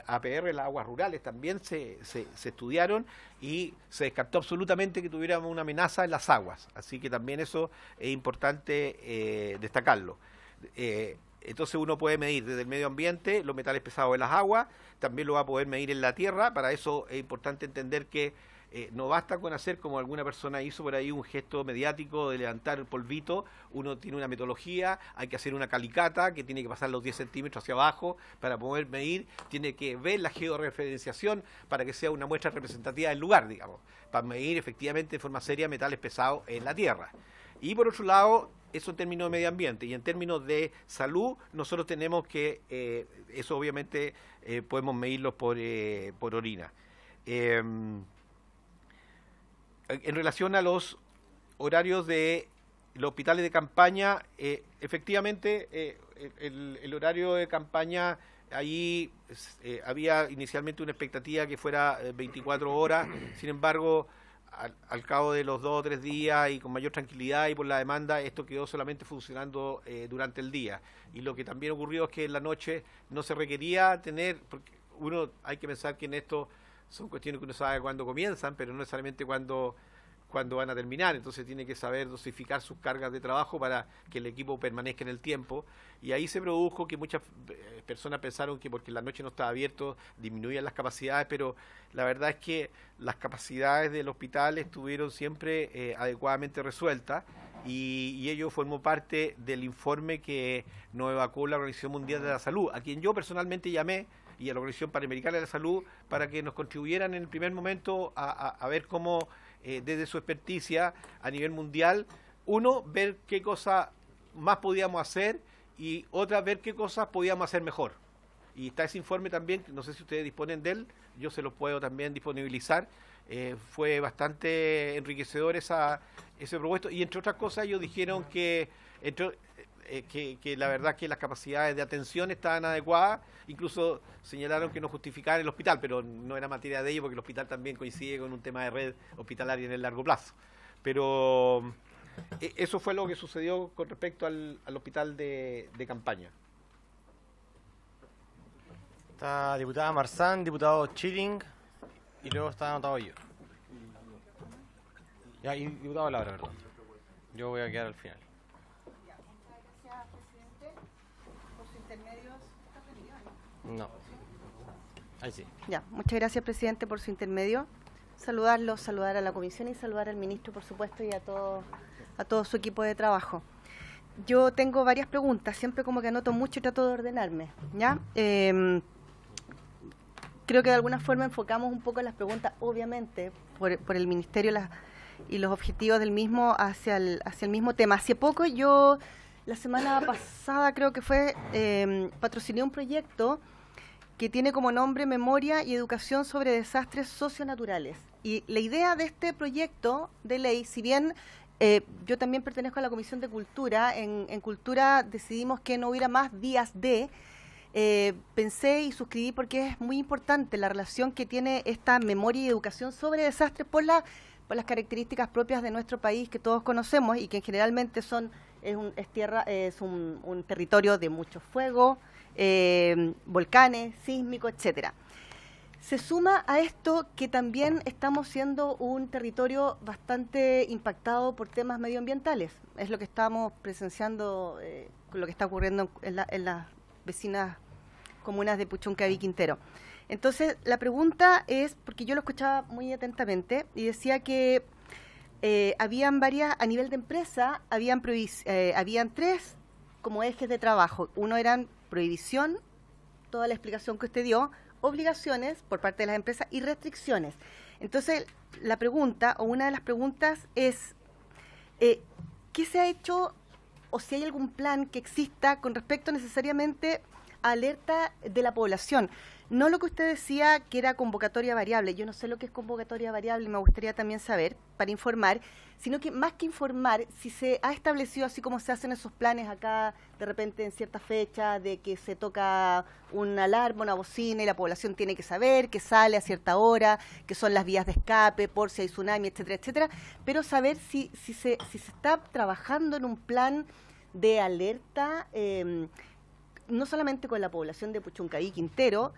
APR, las aguas rurales, también se estudiaron y se descartó absolutamente que tuviéramos una amenaza en las aguas. Así que también eso es importante destacarlo. Entonces uno puede medir desde el medio ambiente los metales pesados de las aguas, también lo va a poder medir en la tierra. Para eso es importante entender que no basta con hacer, como alguna persona hizo por ahí, un gesto mediático de levantar el polvito. Uno tiene una metodología, hay que hacer una calicata que tiene que pasar los 10 centímetros hacia abajo para poder medir, tiene que ver la georreferenciación para que sea una muestra representativa del lugar, digamos, para medir efectivamente de forma seria metales pesados en la tierra. Y por otro lado, eso en términos de medio ambiente, y en términos de salud, nosotros tenemos que, eso obviamente podemos medirlo por orina. En relación a los horarios de los hospitales de campaña, efectivamente el horario de campaña, ahí había inicialmente una expectativa que fuera 24 horas, sin embargo, al cabo de los 2 o 3 días y con mayor tranquilidad y por la demanda, esto quedó solamente funcionando durante el día. Y lo que también ocurrió es que en la noche no se requería tener, porque hay que pensar que en esto son cuestiones que uno sabe cuándo comienzan, pero no necesariamente cuándo van a terminar. Entonces tiene que saber dosificar sus cargas de trabajo para que el equipo permanezca en el tiempo. Y ahí se produjo que muchas personas pensaron que porque la noche no estaba abierto disminuían las capacidades, pero la verdad es que las capacidades del hospital estuvieron siempre adecuadamente resueltas, y ello formó parte del informe que nos evacuó la Organización Mundial de la Salud, a quien yo personalmente llamé, y a la Organización Panamericana de la Salud, para que nos contribuyeran en el primer momento a ver cómo, desde su experticia a nivel mundial, ver qué cosas más podíamos hacer y otra, ver qué cosas podíamos hacer mejor. Y está ese informe también, no sé si ustedes disponen de él, yo se los puedo también disponibilizar. Fue bastante enriquecedor ese propuesto, y entre otras cosas ellos dijeron que la verdad que las capacidades de atención estaban adecuadas, incluso señalaron que no justificaban el hospital, pero no era materia de ello porque el hospital también coincide con un tema de red hospitalaria en el largo plazo. Pero eso fue lo que sucedió con respecto al hospital de campaña. Está diputada Marzán, diputado Chilling y luego está anotado yo. Ya, y diputado Labra, perdón. Yo voy a quedar al final. Gracias, presidente, por su intermedio. No. Ahí sí. Ya, muchas gracias, presidente, por su intermedio. Saludarlo, saludar a la comisión y saludar al ministro, por supuesto, y a todo su equipo de trabajo. Yo tengo varias preguntas, siempre como que anoto mucho y trato de ordenarme, ¿ya? Creo que de alguna forma enfocamos un poco las preguntas, obviamente, por el ministerio y los objetivos del mismo hacia el mismo tema. Hace poco yo, la semana pasada creo que fue, patrociné un proyecto que tiene como nombre Memoria y Educación sobre Desastres Socionaturales. Y la idea de este proyecto de ley, si bien yo también pertenezco a la Comisión de Cultura, en Cultura decidimos que no hubiera más días de... pensé y suscribí porque es muy importante la relación que tiene esta memoria y educación sobre desastres por las características propias de nuestro país que todos conocemos y que generalmente es un territorio de mucho fuego, volcanes, sísmico, etcétera. Se suma a esto que también estamos siendo un territorio bastante impactado por temas medioambientales. Es lo que estamos presenciando con lo que está ocurriendo en las vecinas comunas de Puchuncaví, Quintero. Entonces, la pregunta es, porque yo lo escuchaba muy atentamente, y decía que habían varias, a nivel de empresa, habían 3 como ejes de trabajo. Uno eran prohibición, toda la explicación que usted dio, obligaciones por parte de las empresas y restricciones. Entonces, la pregunta, o una de las preguntas es, ¿qué se ha hecho o si hay algún plan que exista con respecto necesariamente a alerta de la población? No lo que usted decía que era convocatoria variable, yo no sé lo que es convocatoria variable, me gustaría también saber para informar, sino que más que informar, si se ha establecido así como se hacen esos planes acá de repente en cierta fecha de que se toca una alarma, una bocina y la población tiene que saber que sale a cierta hora, que son las vías de escape por si hay tsunami, etcétera, etcétera, pero saber si se está trabajando en un plan de alerta, no solamente con la población de Puchuncaví, Quintero,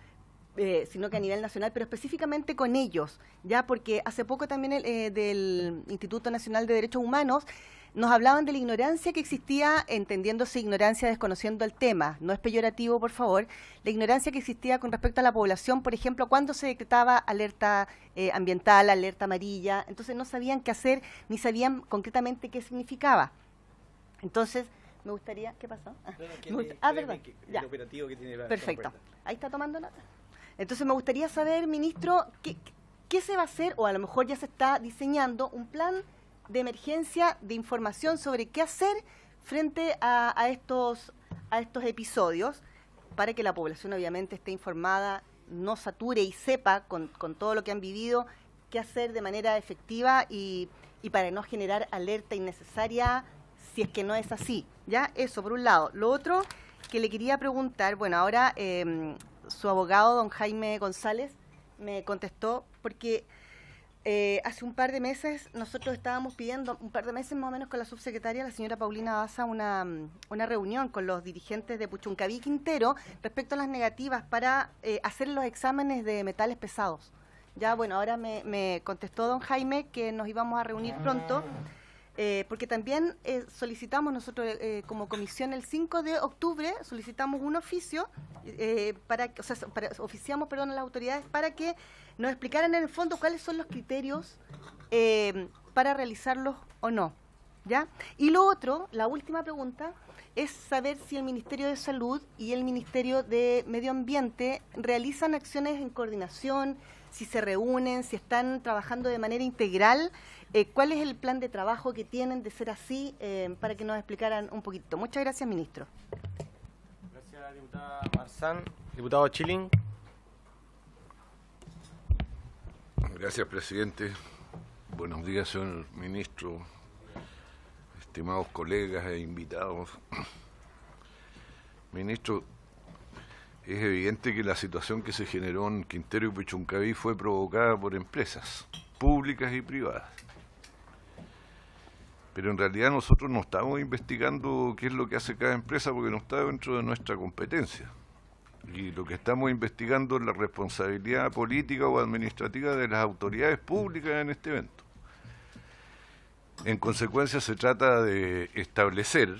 sino que a nivel nacional, pero específicamente con ellos, ya porque hace poco también del Instituto Nacional de Derechos Humanos nos hablaban de la ignorancia que existía, entendiéndose ignorancia desconociendo el tema, no es peyorativo, por favor, la ignorancia que existía con respecto a la población, por ejemplo, cuando se decretaba alerta ambiental, alerta amarilla, entonces no sabían qué hacer, ni sabían concretamente qué significaba. Entonces, me gustaría... ¿Qué pasó? Perdón. Ya. El operativo que tiene Perfecto. Ahí está tomando nota. Entonces, me gustaría saber, ministro, ¿qué se va a hacer? O a lo mejor ya se está diseñando un plan de emergencia de información sobre qué hacer frente a estos episodios para que la población obviamente esté informada, no sature y sepa con todo lo que han vivido qué hacer de manera efectiva y para no generar alerta innecesaria si es que no es así. ¿Ya? Eso, por un lado. Lo otro que le quería preguntar, bueno, ahora su abogado, don Jaime González, me contestó porque hace un par de meses nosotros estábamos pidiendo, un par de meses más o menos con la subsecretaria, la señora Paulina Daza, una reunión con los dirigentes de Puchuncaví, Quintero, respecto a las negativas para hacer los exámenes de metales pesados. Ya, bueno, ahora me contestó don Jaime que nos íbamos a reunir pronto, porque también solicitamos nosotros como comisión el 5 de octubre, solicitamos un oficio, oficiamos a las autoridades para que nos explicaran en el fondo cuáles son los criterios para realizarlos o no. ¿Ya? Y lo otro, la última pregunta, es saber si el Ministerio de Salud y el Ministerio de Medio Ambiente realizan acciones en coordinación, si se reúnen, si están trabajando de manera integral. ¿Cuál es el plan de trabajo que tienen de ser así para que nos explicaran un poquito? Muchas gracias, ministro. Gracias, diputada Marzán. Diputado Chilling. Gracias, presidente. Buenos días, señor ministro, estimados colegas e invitados. Ministro, es evidente que la situación que se generó en Quintero y Puchuncaví fue provocada por empresas públicas y privadas. Pero en realidad nosotros no estamos investigando qué es lo que hace cada empresa porque no está dentro de nuestra competencia. y lo que estamos investigando es la responsabilidad política o administrativa de las autoridades públicas en este evento. En consecuencia, se trata de establecer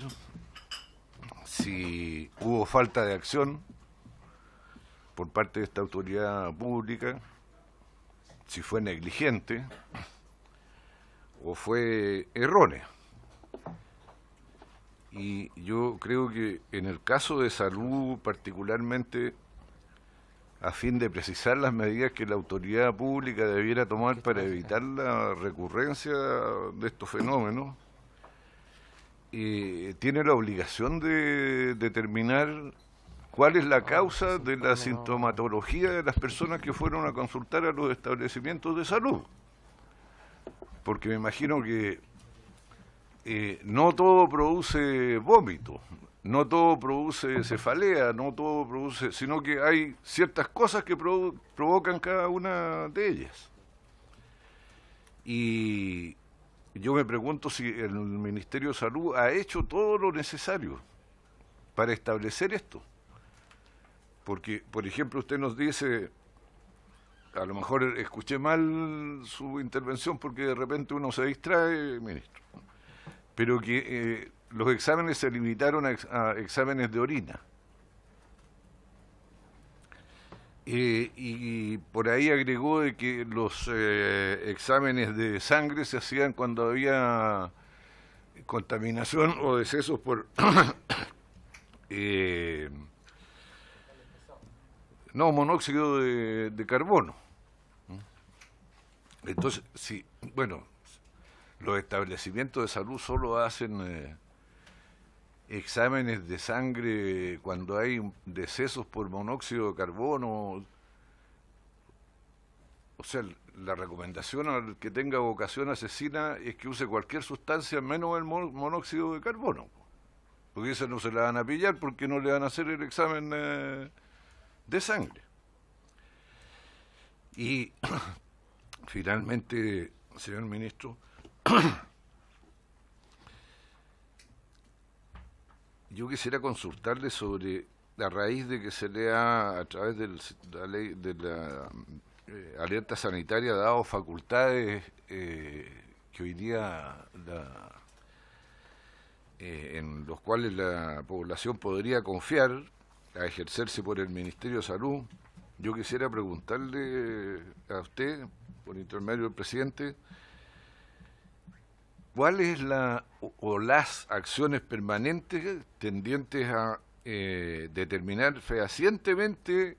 si hubo falta de acción por parte de esta autoridad pública, si fue negligente o fue errónea. Y yo creo que en el caso de salud particularmente, a fin de precisar las medidas que la autoridad pública debiera tomar para evitar la recurrencia de estos fenómenos, tiene la obligación de determinar cuál es la causa de la sintomatología de las personas que fueron a consultar a los establecimientos de salud. Porque me imagino que no todo produce vómito, no todo produce cefalea, no todo produce, sino que hay ciertas cosas que provocan cada una de ellas. Y yo me pregunto si el Ministerio de Salud ha hecho todo lo necesario para establecer esto. Porque, por ejemplo, usted nos dice, a lo mejor escuché mal su intervención porque de repente uno se distrae, ministro, pero que los exámenes se limitaron a exámenes de orina. Y por ahí agregó de que los exámenes de sangre se hacían cuando había contaminación o decesos por monóxido de carbono. Entonces, sí, bueno, los establecimientos de salud solo hacen exámenes de sangre cuando hay decesos por monóxido de carbono. O sea, la recomendación al que tenga vocación asesina es que use cualquier sustancia menos el monóxido de carbono, porque esa no se la van a pillar porque no le van a hacer el examen de sangre. Y finalmente, señor ministro, yo quisiera consultarle sobre, a raíz de que se le ha, a través de la ley de la alerta sanitaria, dado facultades que hoy día en los cuales la población podría confiar a ejercerse por el Ministerio de Salud. Yo quisiera preguntarle a usted, por intermedio del presidente, ¿cuál es las acciones permanentes tendientes a determinar fehacientemente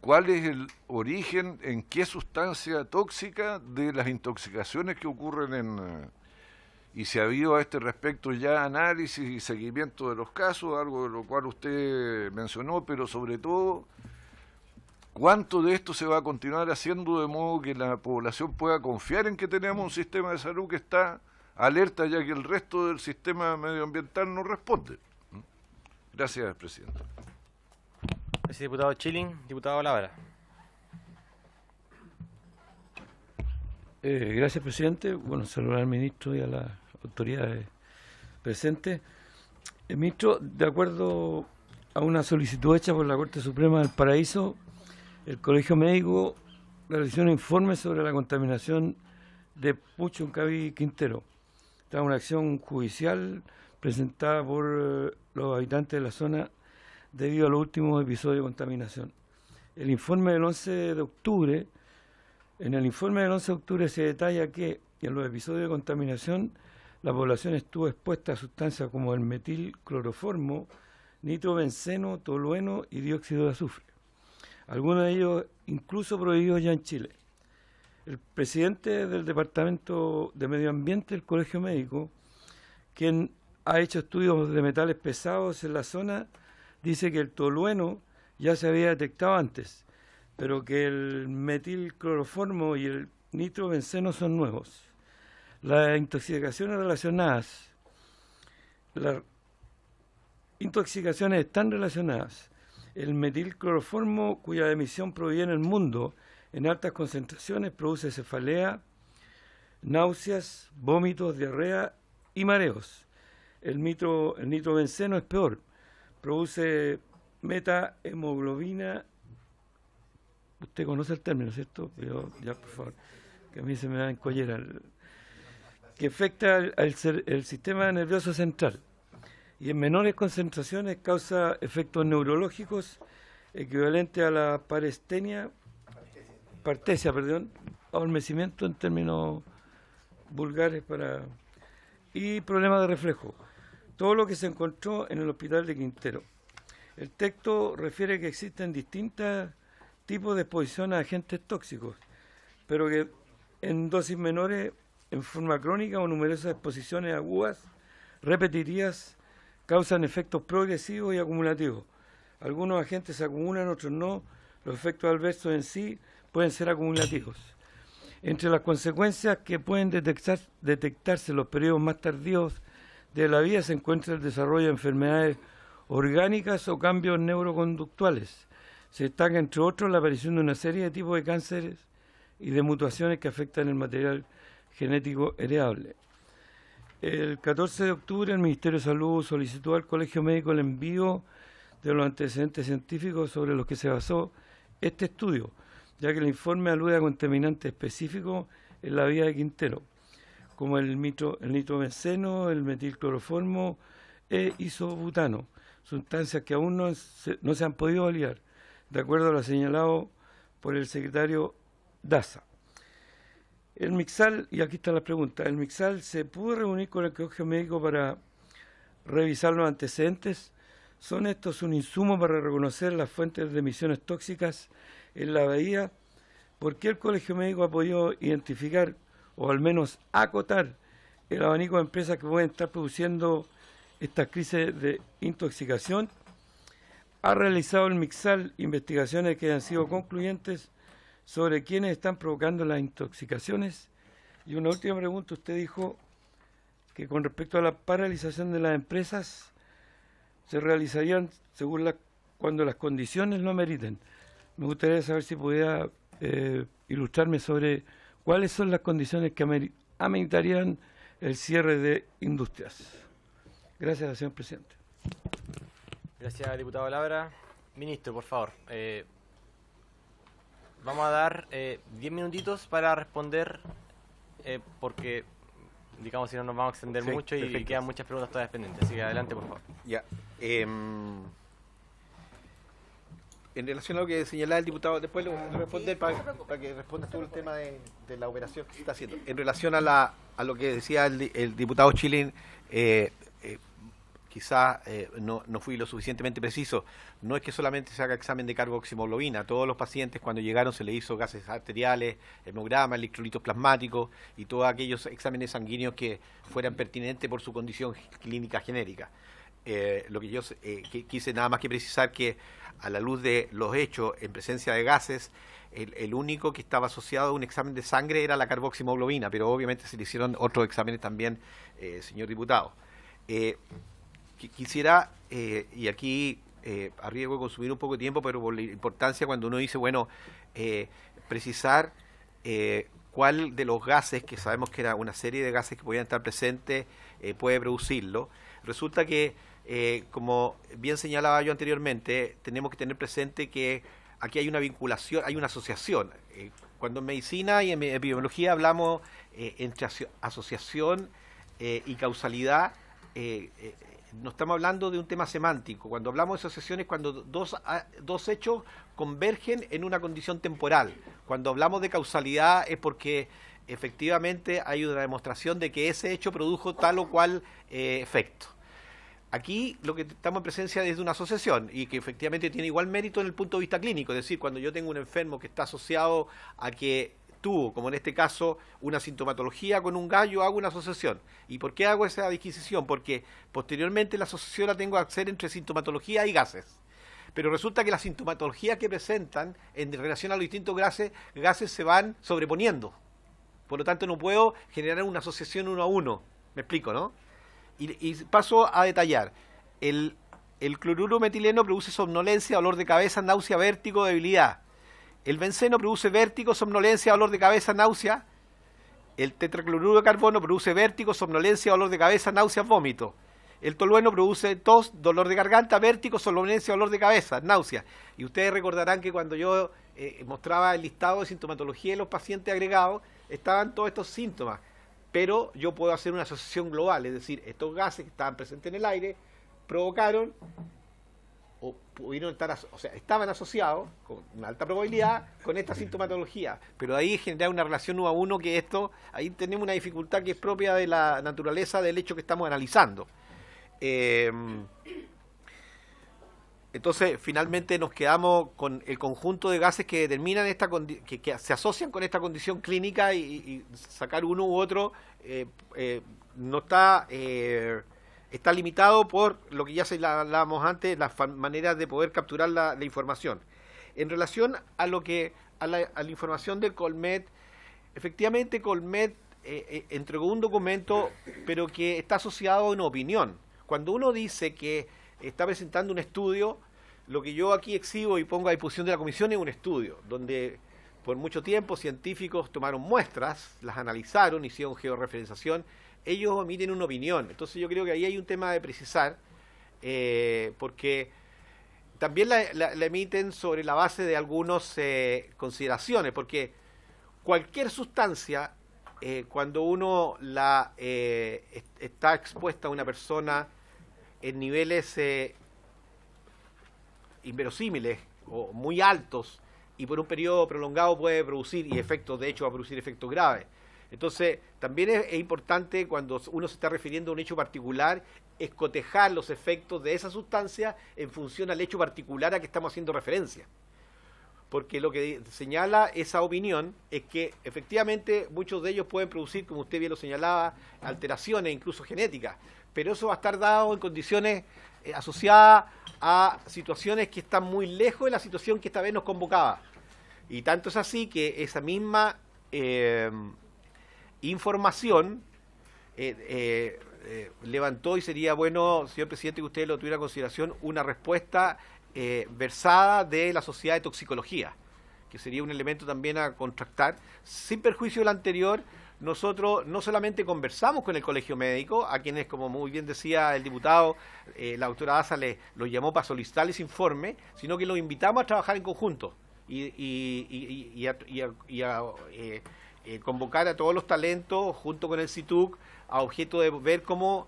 cuál es el origen, en qué sustancia tóxica de las intoxicaciones que ocurren y si ha habido a este respecto ya análisis y seguimiento de los casos, algo de lo cual usted mencionó, pero sobre todo, ¿cuánto de esto se va a continuar haciendo de modo que la población pueda confiar en que tenemos un sistema de salud que está alerta, ya que el resto del sistema medioambiental no responde? Gracias, presidente. Gracias, diputado Chilling. Diputado Labra. Gracias, presidente. Bueno, saludar al ministro y a las autoridades presentes. Ministro, de acuerdo a una solicitud hecha por la Corte Suprema del Paraíso, el Colegio Médico realizó un informe sobre la contaminación de Puchuncaví Quintero. Esta es una acción judicial presentada por los habitantes de la zona debido a los últimos episodios de contaminación. El informe del 11 de octubre, en el informe del 11 de octubre se detalla que en los episodios de contaminación la población estuvo expuesta a sustancias como el metilcloroformo, nitrobenceno, tolueno y dióxido de azufre. Algunos de ellos incluso prohibidos ya en Chile. El presidente del Departamento de Medio Ambiente del Colegio Médico, quien ha hecho estudios de metales pesados en la zona, dice que el tolueno ya se había detectado antes, pero que el metilcloroformo y el nitrobenceno son nuevos. Las intoxicaciones están relacionadas. El metilcloroformo, cuya emisión proviene del mundo en altas concentraciones, produce cefalea, náuseas, vómitos, diarrea y mareos. El nitrobenceno es peor, produce metahemoglobina, usted conoce el término, ¿cierto? Pero ya, por favor, que a mí se me da en collera, que afecta el sistema nervioso central y en menores concentraciones causa efectos neurológicos equivalentes a la parestesia, adormecimiento en términos vulgares y problemas de reflejo. Todo lo que se encontró en el hospital de Quintero. El texto refiere que existen distintos tipos de exposición a agentes tóxicos, pero que en dosis menores, en forma crónica o numerosas exposiciones agudas, repetitivas, causan efectos progresivos y acumulativos. Algunos agentes se acumulan, otros no. Los efectos adversos en sí pueden ser acumulativos. Entre las consecuencias que pueden detectarse en los periodos más tardíos de la vida se encuentra el desarrollo de enfermedades orgánicas o cambios neuroconductuales. Se destaca, entre otros, la aparición de una serie de tipos de cánceres y de mutaciones que afectan el material genético heredable. El 14 de octubre el Ministerio de Salud solicitó al Colegio Médico el envío de los antecedentes científicos sobre los que se basó este estudio, ya que el informe alude a contaminantes específicos en la vida de Quintero, como el nitrobenceno, el metilcloroformo e isobutano, sustancias que aún no se han podido validar, de acuerdo a lo señalado por el secretario Daza. El MIXAL, y aquí está la pregunta, ¿el MIXAL se pudo reunir con el Colegio Médico para revisar los antecedentes? ¿Son estos un insumo para reconocer las fuentes de emisiones tóxicas en la bahía? ¿Por qué el Colegio Médico ha podido identificar o al menos acotar el abanico de empresas que pueden estar produciendo estas crisis de intoxicación? ¿Ha realizado el MIXAL investigaciones que han sido concluyentes sobre quiénes están provocando las intoxicaciones? Y una última pregunta, usted dijo que con respecto a la paralización de las empresas se realizarían cuando las condiciones lo ameriten. Me gustaría saber si pudiera ilustrarme sobre cuáles son las condiciones que ameritarían el cierre de industrias. Gracias, señor presidente. Gracias, diputado Labra. Ministro, por favor. Vamos a dar 10 minutitos para responder, porque, digamos, si no nos vamos a extender mucho y quedan muchas preguntas todavía pendientes. Así que adelante, por favor. Ya. En relación a lo que señalaba el diputado, después le voy a responder para que responda todo el tema de la operación que se está haciendo. En relación a lo que decía el diputado Schilling, quizás no fui lo suficientemente preciso. No es que solamente se haga examen de carboximoglobina. A todos los pacientes cuando llegaron se les hizo gases arteriales, hemograma, electrolitos plasmáticos y todos aquellos exámenes sanguíneos que fueran pertinentes por su condición clínica genérica. Lo que yo quise nada más que precisar que a la luz de los hechos en presencia de gases, el único que estaba asociado a un examen de sangre era la carboximoglobina, pero obviamente se le hicieron otros exámenes también, señor diputado. Quisiera, y aquí a riesgo de consumir un poco de tiempo, pero por la importancia cuando uno dice, bueno, precisar cuál de los gases, que sabemos que era una serie de gases que podían estar presentes, puede producirlo. Resulta que, como bien señalaba yo anteriormente, tenemos que tener presente que aquí hay una vinculación, hay una asociación. Cuando en medicina y en epidemiología hablamos entre asociación y causalidad, no estamos hablando de un tema semántico. Cuando hablamos de asociación es cuando dos hechos convergen en una condición temporal. Cuando hablamos de causalidad es porque efectivamente hay una demostración de que ese hecho produjo tal o cual efecto. Aquí lo que estamos en presencia es de una asociación y que efectivamente tiene igual mérito en el punto de vista clínico. Es decir, cuando yo tengo un enfermo que está asociado a que tuvo, como en este caso, una sintomatología con un gallo, hago una asociación. ¿Y por qué hago esa disquisición? Porque posteriormente la asociación la tengo que hacer entre sintomatología y gases. Pero resulta que las sintomatologías que presentan en relación a los distintos gases se van sobreponiendo. Por lo tanto, no puedo generar una asociación uno a uno. Me explico, ¿no? Y paso a detallar. El cloruro metileno produce somnolencia, dolor de cabeza, náusea, vértigo, debilidad. El benceno produce vértigo, somnolencia, dolor de cabeza, náusea. El tetracloruro de carbono produce vértigo, somnolencia, dolor de cabeza, náusea, vómito. El tolueno produce tos, dolor de garganta, vértigo, somnolencia, dolor de cabeza, náusea. Y ustedes recordarán que cuando yo mostraba el listado de sintomatología de los pacientes agregados, estaban todos estos síntomas. Pero yo puedo hacer una asociación global, es decir, estos gases que estaban presentes en el aire provocaron o pudieron estar, o sea, estaban asociados con una alta probabilidad con esta sintomatología. Pero ahí generar una relación 1 a 1 que esto, ahí tenemos una dificultad que es propia de la naturaleza del hecho que estamos analizando. Entonces, finalmente nos quedamos con el conjunto de gases que determinan que se asocian con esta condición clínica y sacar uno u otro no está está limitado por lo que ya hablábamos antes, las maneras de poder capturar la información. En relación a la información del Colmet, efectivamente Colmet entregó un documento, pero que está asociado a una opinión. Cuando uno dice que está presentando un estudio, lo que yo aquí exhibo y pongo a disposición de la comisión es un estudio, donde por mucho tiempo científicos tomaron muestras, las analizaron, hicieron georreferenciación, ellos emiten una opinión. Entonces yo creo que ahí hay un tema de precisar, porque también la emiten sobre la base de algunas consideraciones, porque cualquier sustancia, cuando uno está expuesta a una persona en niveles inverosímiles o muy altos y por un periodo prolongado puede producir, y efectos, de hecho va a producir efectos graves. Entonces, también es importante cuando uno se está refiriendo a un hecho particular, escotejar los efectos de esa sustancia en función al hecho particular a que estamos haciendo referencia. Porque lo que señala esa opinión es que efectivamente muchos de ellos pueden producir, como usted bien lo señalaba, alteraciones, incluso genéticas, pero eso va a estar dado en condiciones asociadas a situaciones que están muy lejos de la situación que esta vez nos convocaba. Y tanto es así que esa misma información levantó, y sería bueno, señor presidente, que usted lo tuviera en consideración, una respuesta versada de la Sociedad de Toxicología, que sería un elemento también a contrastar. Sin perjuicio del anterior, nosotros no solamente conversamos con el Colegio Médico, a quienes, como muy bien decía el diputado, la doctora Daza los llamó para solicitarles informe, sino que los invitamos a trabajar en conjunto y a convocar a todos los talentos junto con el CITUC a objeto de ver cómo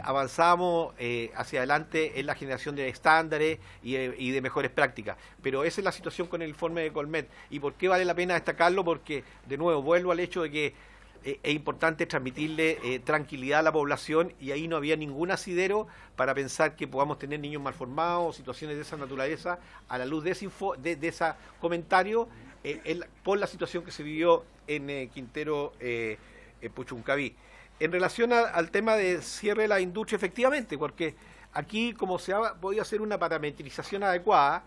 avanzamos hacia adelante en la generación de estándares y de mejores prácticas. Pero esa es la situación con el informe de Colmet. ¿Y por qué vale la pena destacarlo? Porque, de nuevo, vuelvo al hecho de que es importante transmitirle tranquilidad a la población, y ahí no había ningún asidero para pensar que podamos tener niños malformados o situaciones de esa naturaleza a la luz de ese comentario por la situación que se vivió en Quintero Puchuncaví. En relación al tema de cierre de la industria, efectivamente, porque aquí, como se ha podido hacer una parametrización adecuada,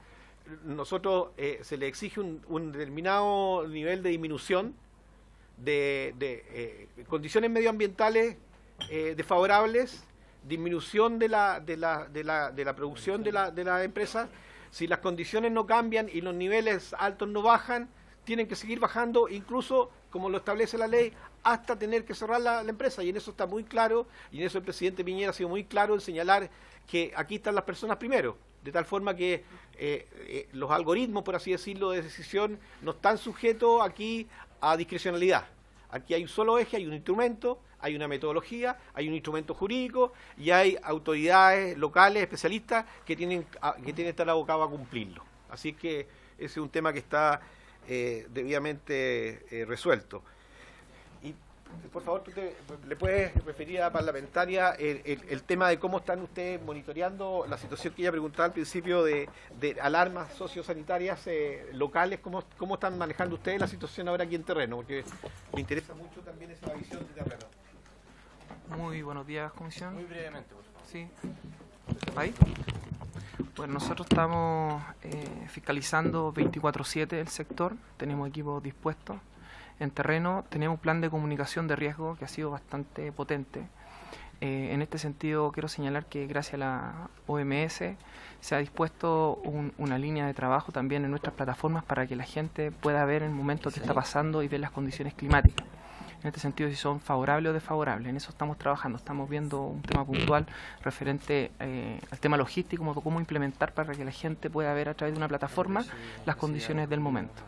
nosotros se le exige un determinado nivel de disminución de condiciones medioambientales desfavorables, disminución de la producción de la empresa. Si las condiciones no cambian y los niveles altos no bajan, tienen que seguir bajando, incluso, como lo establece la ley, hasta tener que cerrar la empresa. Y en eso está muy claro, y en eso el presidente Piñera ha sido muy claro en señalar que aquí están las personas primero, de tal forma que los algoritmos, por así decirlo, de decisión no están sujetos aquí a discrecionalidad. Aquí hay un solo eje, hay un instrumento, hay una metodología, hay un instrumento jurídico y hay autoridades locales, especialistas, que tienen que estar abocados a cumplirlo. Así que ese es un tema que está debidamente resuelto. Y, por favor, tú le puedes referir a la parlamentaria el tema de cómo están ustedes monitoreando la situación que ella preguntaba al principio de alarmas sociosanitarias locales, cómo están manejando ustedes la situación ahora aquí en terreno, porque me interesa mucho también esa visión de terreno. Muy buenos días, comisión. Muy brevemente, por favor. Sí. ¿Ahí? Pues nosotros estamos fiscalizando 24/7 el sector, tenemos equipos dispuestos en terreno, tenemos un plan de comunicación de riesgo que ha sido bastante potente. En este sentido quiero señalar que gracias a la OMS se ha dispuesto una línea de trabajo también en nuestras plataformas para que la gente pueda ver el momento que está pasando y ver las condiciones climáticas. en este sentido si son favorables o desfavorables. En eso estamos trabajando, estamos viendo un tema puntual referente al tema logístico, cómo implementar para que la gente pueda ver a través de una plataforma las condiciones del momento.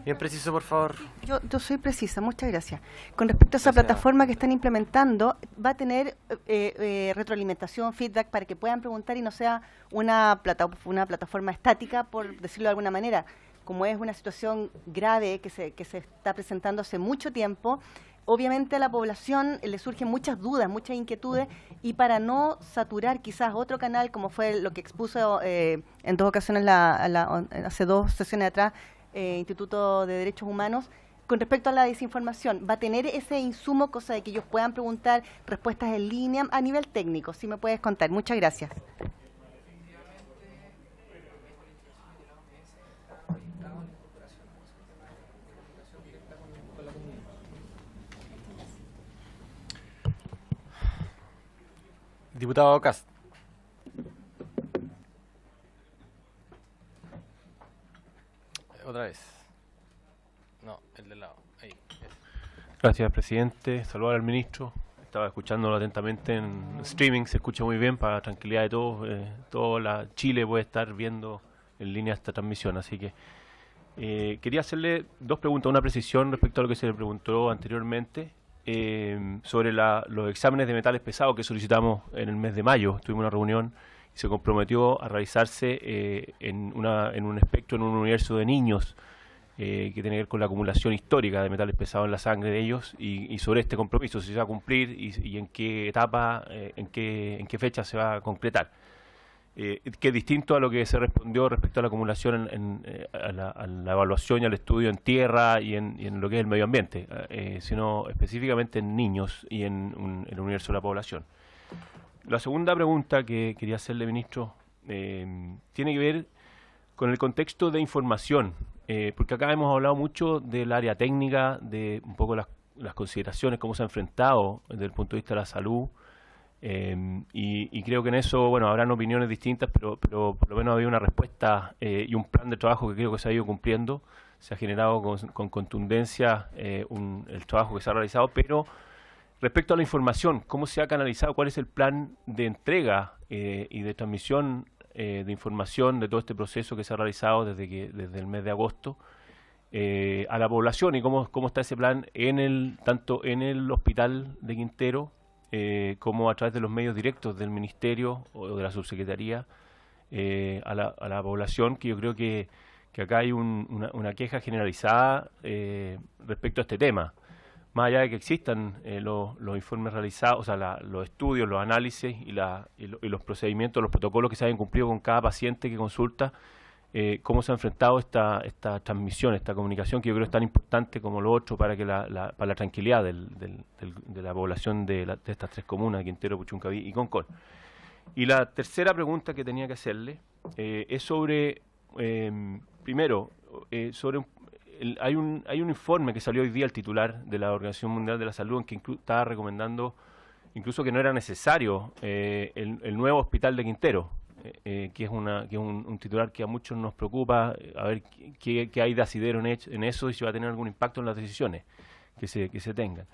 Bien preciso, por favor. Yo soy precisa, muchas gracias. Con respecto a esa plataforma que están implementando, va a tener retroalimentación, feedback, para que puedan preguntar y no sea una plataforma estática, por decirlo de alguna manera. Como es una situación grave que se está presentando hace mucho tiempo, obviamente a la población le surgen muchas dudas, muchas inquietudes, y para no saturar quizás otro canal, como fue lo que expuso en 2 ocasiones hace 2 sesiones atrás, Instituto de Derechos Humanos, con respecto a la desinformación, ¿va a tener ese insumo, cosa de que ellos puedan preguntar respuestas en línea a nivel técnico? Si me puedes contar. Muchas gracias. Diputado Cast. Otra vez. No, el del lado. Ahí. Gracias, presidente. Saludar al ministro. Estaba escuchándolo atentamente en streaming. Se escucha muy bien para la tranquilidad de todos. Todo Chile puede estar viendo en línea esta transmisión. Así que quería hacerle 2 preguntas. Una precisión respecto a lo que se le preguntó anteriormente sobre los exámenes de metales pesados que solicitamos en el mes de mayo. Tuvimos una reunión y se comprometió a realizarse en un espectro, en un universo de niños que tiene que ver con la acumulación histórica de metales pesados en la sangre de ellos, y sobre este compromiso, si se va a cumplir y en qué etapa, en qué fecha se va a concretar. Que es distinto a lo que se respondió respecto a la acumulación a la evaluación y al estudio en tierra y en lo que es el medio ambiente, sino específicamente en niños y en el universo de la población. La segunda pregunta que quería hacerle, ministro, tiene que ver con el contexto de información, porque acá hemos hablado mucho del área técnica, de un poco las consideraciones, cómo se ha enfrentado desde el punto de vista de la salud, y creo que en eso, bueno, habrán opiniones distintas, pero por lo menos había una respuesta y un plan de trabajo que creo que se ha ido cumpliendo. Se ha generado con contundencia el trabajo que se ha realizado, pero respecto a la información, ¿cómo se ha canalizado? ¿Cuál es el plan de entrega y de transmisión de información de todo este proceso que se ha realizado desde el mes de agosto a la población? ¿Y cómo está ese plan tanto en el hospital de Quintero como a través de los medios directos del Ministerio o de la Subsecretaría a la población? Que yo creo que acá hay una queja generalizada respecto a este tema. Más allá de que existan los informes realizados, o sea, los estudios, los análisis y los procedimientos, los protocolos que se hayan cumplido con cada paciente que consulta, cómo se ha enfrentado esta transmisión, esta comunicación, que yo creo es tan importante como lo otro para la tranquilidad de la población de estas 3 comunas, Quintero, Puchuncaví y Concón. Y la tercera pregunta que tenía que hacerle es sobre, primero, sobre hay un informe que salió hoy día, el titular de la Organización Mundial de la Salud, en que estaba recomendando incluso que no era necesario el nuevo hospital de Quintero, que es un titular que a muchos nos preocupa, a ver qué hay de asidero en eso y si va a tener algún impacto en las decisiones que se tengan.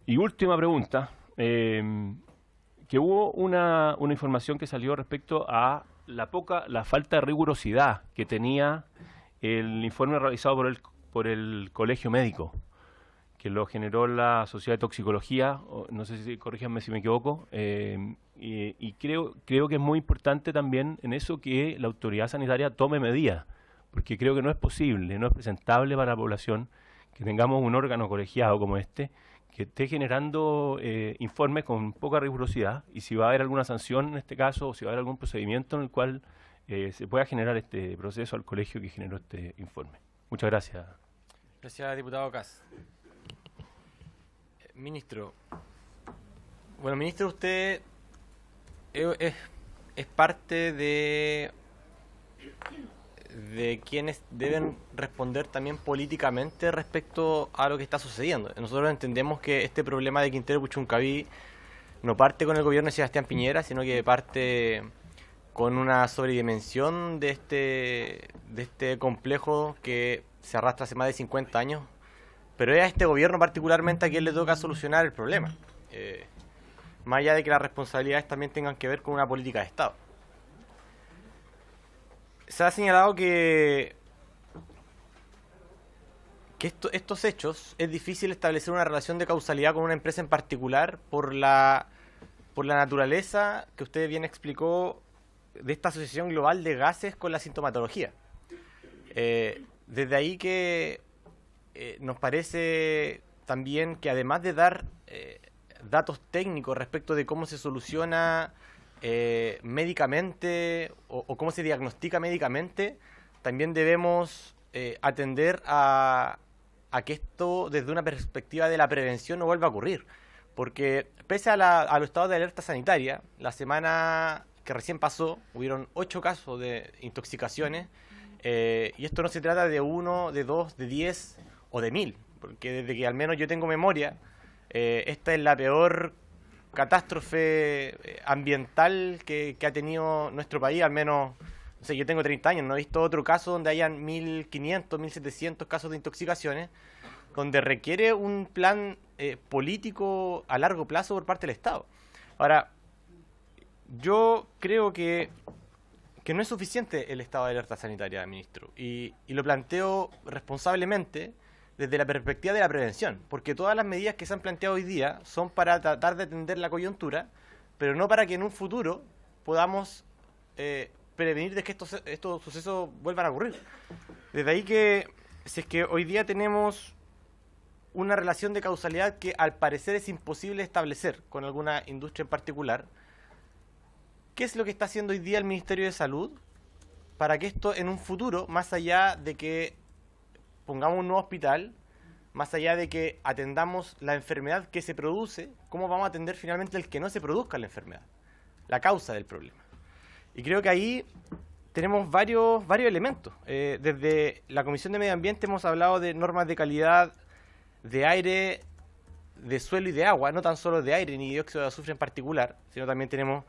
Y última pregunta, que hubo una información que salió respecto a la falta de rigurosidad que tenía el informe realizado por el Colegio Médico, que lo generó la Sociedad de Toxicología, no sé si, corríjanme si me equivoco, y creo que es muy importante también en eso que la autoridad sanitaria tome medidas, porque creo que no es posible, no es presentable para la población que tengamos un órgano colegiado como este, que esté generando informes con poca rigurosidad, y si va a haber alguna sanción en este caso, o si va a haber algún procedimiento en el cual se pueda generar este proceso al colegio que generó este informe. Muchas gracias. Gracias, diputado Cas. Ministro. Bueno, ministro, usted es parte de quienes deben responder también políticamente respecto a lo que está sucediendo. Nosotros entendemos que este problema de Quintero Puchuncaví no parte con el gobierno de Sebastián Piñera, sino que parte con una sobredimensión de este complejo que se arrastra hace más de 50 años, pero es a este gobierno particularmente a quien le toca solucionar el problema, más allá de que las responsabilidades también tengan que ver con una política de Estado. Se ha señalado que estos hechos es difícil establecer una relación de causalidad con una empresa en particular por la naturaleza que usted bien explicó de esta asociación global de gases con la sintomatología. Desde ahí que nos parece también que además de dar datos técnicos respecto de cómo se soluciona médicamente o cómo se diagnostica médicamente, también debemos atender a que esto desde una perspectiva de la prevención no vuelva a ocurrir. Porque pese a los estados de alerta sanitaria, la semana que recién pasó hubieron 8 casos de intoxicaciones y esto no se trata de 1, de 2, de 10 o de 1000, porque desde que al menos yo tengo memoria, esta es la peor catástrofe ambiental que ha tenido nuestro país, al menos, no sé, yo tengo 30 años, no he visto otro caso donde hayan 1500, 1700 casos de intoxicaciones, donde requiere un plan político a largo plazo por parte del Estado. Ahora, yo creo que no es suficiente el estado de alerta sanitaria, ministro, y lo planteo responsablemente desde la perspectiva de la prevención, porque todas las medidas que se han planteado hoy día son para tratar de atender la coyuntura, pero no para que en un futuro podamos prevenir de que estos sucesos vuelvan a ocurrir. Desde ahí que, si es que hoy día tenemos una relación de causalidad que al parecer es imposible establecer con alguna industria en particular, ¿qué es lo que está haciendo hoy día el Ministerio de Salud para que esto en un futuro, más allá de que pongamos un nuevo hospital, más allá de que atendamos la enfermedad que se produce, cómo vamos a atender finalmente el que no se produzca la enfermedad, la causa del problema? Y creo que ahí tenemos varios elementos. Desde la Comisión de Medio Ambiente hemos hablado de normas de calidad de aire, de suelo y de agua, no tan solo de aire ni dióxido de azufre en particular, sino también tenemos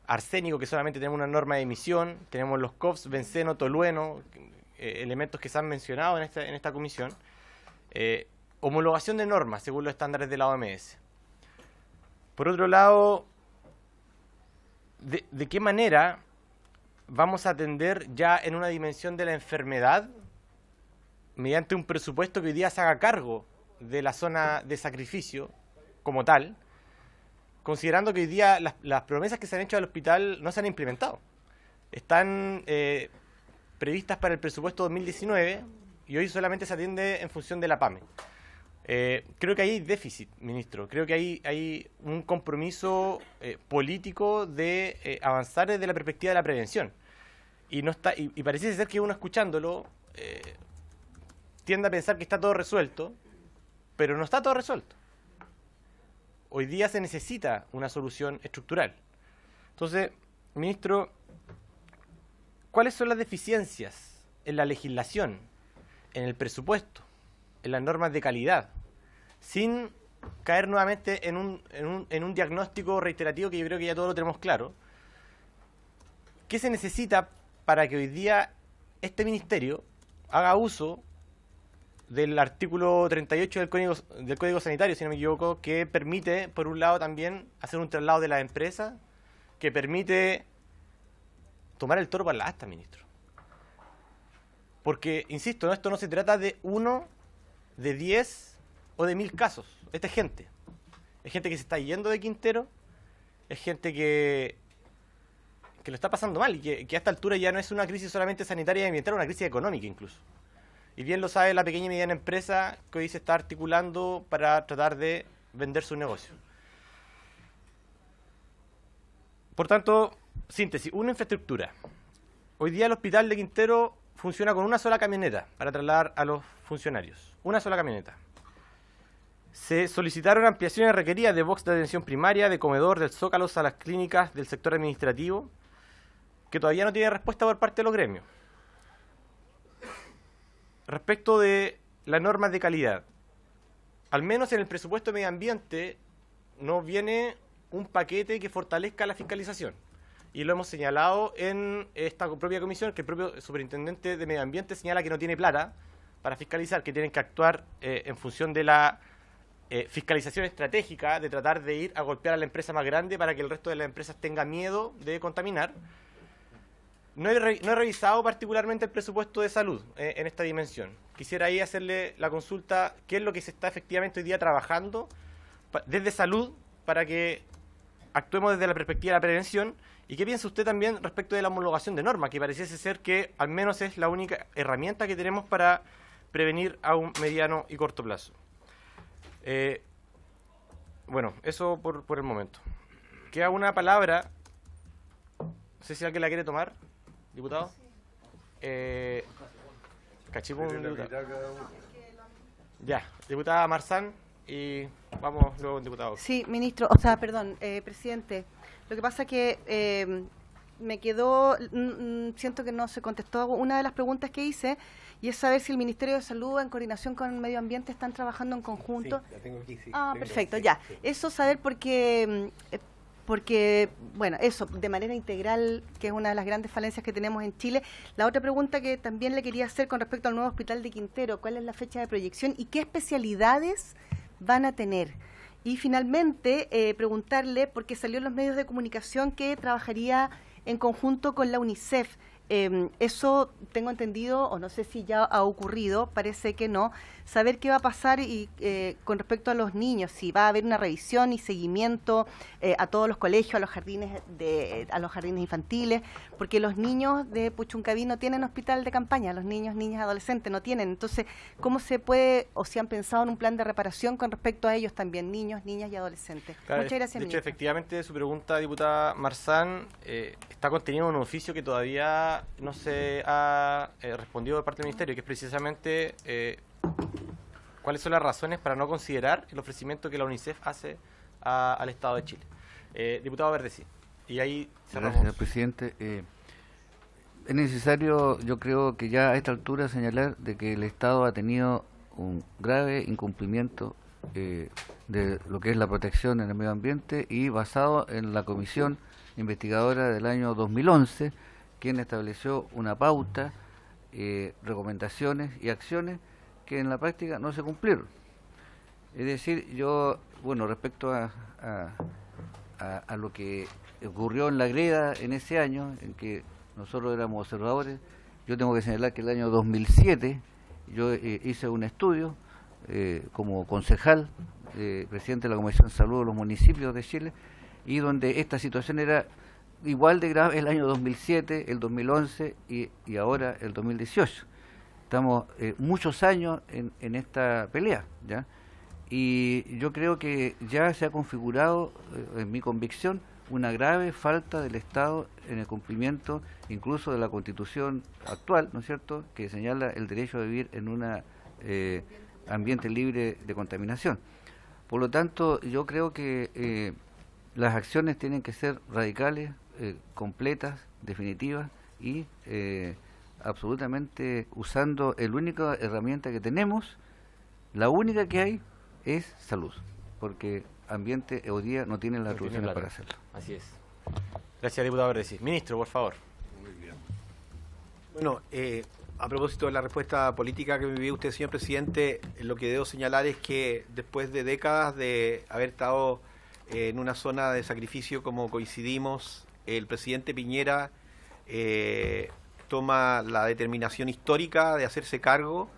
arsénico, que solamente tenemos una norma de emisión, tenemos los COFs, benceno, tolueno, elementos que se han mencionado en esta comisión, homologación de normas según los estándares de la OMS. Por otro lado, ¿de qué manera vamos a atender ya en una dimensión de la enfermedad mediante un presupuesto que hoy día se haga cargo de la zona de sacrificio como tal, considerando que hoy día las promesas que se han hecho al hospital no se han implementado? Están previstas para el presupuesto 2019 y hoy solamente se atiende en función de la PAME. Creo que hay déficit, ministro. Creo que hay un compromiso político de avanzar desde la perspectiva de la prevención. Y parece ser que uno escuchándolo tiende a pensar que está todo resuelto, pero no está todo resuelto. Hoy día se necesita una solución estructural. Entonces, ministro, ¿cuáles son las deficiencias en la legislación, en el presupuesto, en las normas de calidad, sin caer nuevamente en un diagnóstico reiterativo que yo creo que ya todos lo tenemos claro? ¿Qué se necesita para que hoy día este ministerio haga uso del artículo 38 del Código Sanitario, si no me equivoco, que permite, por un lado, también hacer un traslado de las empresas, que permite tomar el toro por la asta, ministro? Porque, insisto, esto no se trata de 1, de 10 o de 1000 casos. Esta es gente. Es gente que se está yendo de Quintero, es gente que lo está pasando mal y que a esta altura ya no es una crisis solamente sanitaria y ambiental, una crisis económica incluso. Y bien lo sabe la pequeña y mediana empresa que hoy se está articulando para tratar de vender su negocio. Por tanto, síntesis, una infraestructura. Hoy día el hospital de Quintero funciona con una sola camioneta para trasladar a los funcionarios. Una sola camioneta. Se solicitaron ampliaciones requeridas de box de atención primaria, de comedor, del Zócalo, a las clínicas del sector administrativo, que todavía no tiene respuesta por parte de los gremios. Respecto de las normas de calidad, al menos en el presupuesto de medio ambiente no viene un paquete que fortalezca la fiscalización. y lo hemos señalado en esta propia comisión, que el propio superintendente de Medio Ambiente señala que no tiene plata para fiscalizar, que tienen que actuar en función de la fiscalización estratégica, de tratar de ir a golpear a la empresa más grande para que el resto de las empresas tenga miedo de contaminar. No he revisado particularmente el presupuesto de salud en esta dimensión. Quisiera ahí hacerle la consulta, qué es lo que se está efectivamente hoy día trabajando desde salud para que actuemos desde la perspectiva de la prevención, y qué piensa usted también respecto de la homologación de normas, que pareciese ser que al menos es la única herramienta que tenemos para prevenir a un mediano y corto plazo. Bueno, eso por el momento. Queda una palabra, no sé si alguien la quiere tomar, diputado. Cachipún, diputado. Ya, diputada Marzán, y vamos luego con diputado. Sí, ministro, perdón, presidente. Lo que pasa que me quedó, siento que no se contestó una de las preguntas que hice, y es saber si el Ministerio de Salud, en coordinación con el Medio Ambiente, están trabajando en conjunto. Sí, la tengo aquí, sí. Perfecto, sí, ya. sí. Eso saber porque, bueno, eso, de manera integral, que es una de las grandes falencias que tenemos en Chile. La otra pregunta que también le quería hacer con respecto al nuevo hospital de Quintero, ¿cuál es la fecha de proyección y qué especialidades van a tener? Y finalmente, preguntarle, porque salió en los medios de comunicación que trabajaría en conjunto con la UNICEF. Eso tengo entendido, o no sé si ya ha ocurrido, parece que no, saber qué va a pasar y con respecto a los niños, si va a haber una revisión y seguimiento a todos los colegios, a los jardines infantiles, porque los niños de Puchuncaví no tienen hospital de campaña, los niños, niñas, adolescentes no tienen. Entonces, ¿cómo se puede, o si han pensado en un plan de reparación con respecto a ellos también, niños, niñas y adolescentes? Claro, Muchas gracias, de hecho, ministro. efectivamente, su pregunta, diputada Marzán, está contenido en un oficio que todavía no se ha respondido por parte del Ministerio, que es precisamente cuáles son las razones para no considerar el ofrecimiento que la UNICEF hace al Estado de Chile. Diputado Verdecí, y ahí cerramos. Gracias, señor presidente. Es necesario, yo creo que ya a esta altura señalar de que el Estado ha tenido un grave incumplimiento de lo que es la protección en el medio ambiente, y basado en la comisión investigadora del año 2011, quien estableció una pauta, recomendaciones y acciones que en la práctica no se cumplieron. Es decir, yo, bueno, respecto a lo que ocurrió en La Greda en ese año, en que nosotros éramos observadores, yo tengo que señalar que el año 2007 yo hice un estudio como concejal, presidente de la Comisión de Salud de los municipios de Chile, y donde esta situación era igual de grave el año 2007, el 2011 y ahora el 2018. Estamos muchos años en esta pelea, ¿ya? Y yo creo que ya se ha configurado, en mi convicción, una grave falta del Estado en el cumplimiento incluso de la Constitución actual, ¿no es cierto?, que señala el derecho a vivir en un ambiente libre de contaminación. Por lo tanto, yo creo que las acciones tienen que ser radicales, completas, definitivas y absolutamente usando la única herramienta que tenemos, la única que hay es salud, porque ambiente hoy día no tiene las atribuciones para hacerlo. Así es. Gracias, diputado Verdecí. Ministro, por favor. Muy bien. Bueno, a propósito de la respuesta política que me dio usted, señor presidente, lo que debo señalar es que después de décadas de haber estado en una zona de sacrificio como coincidimos, el presidente Piñera toma la determinación histórica de hacerse cargo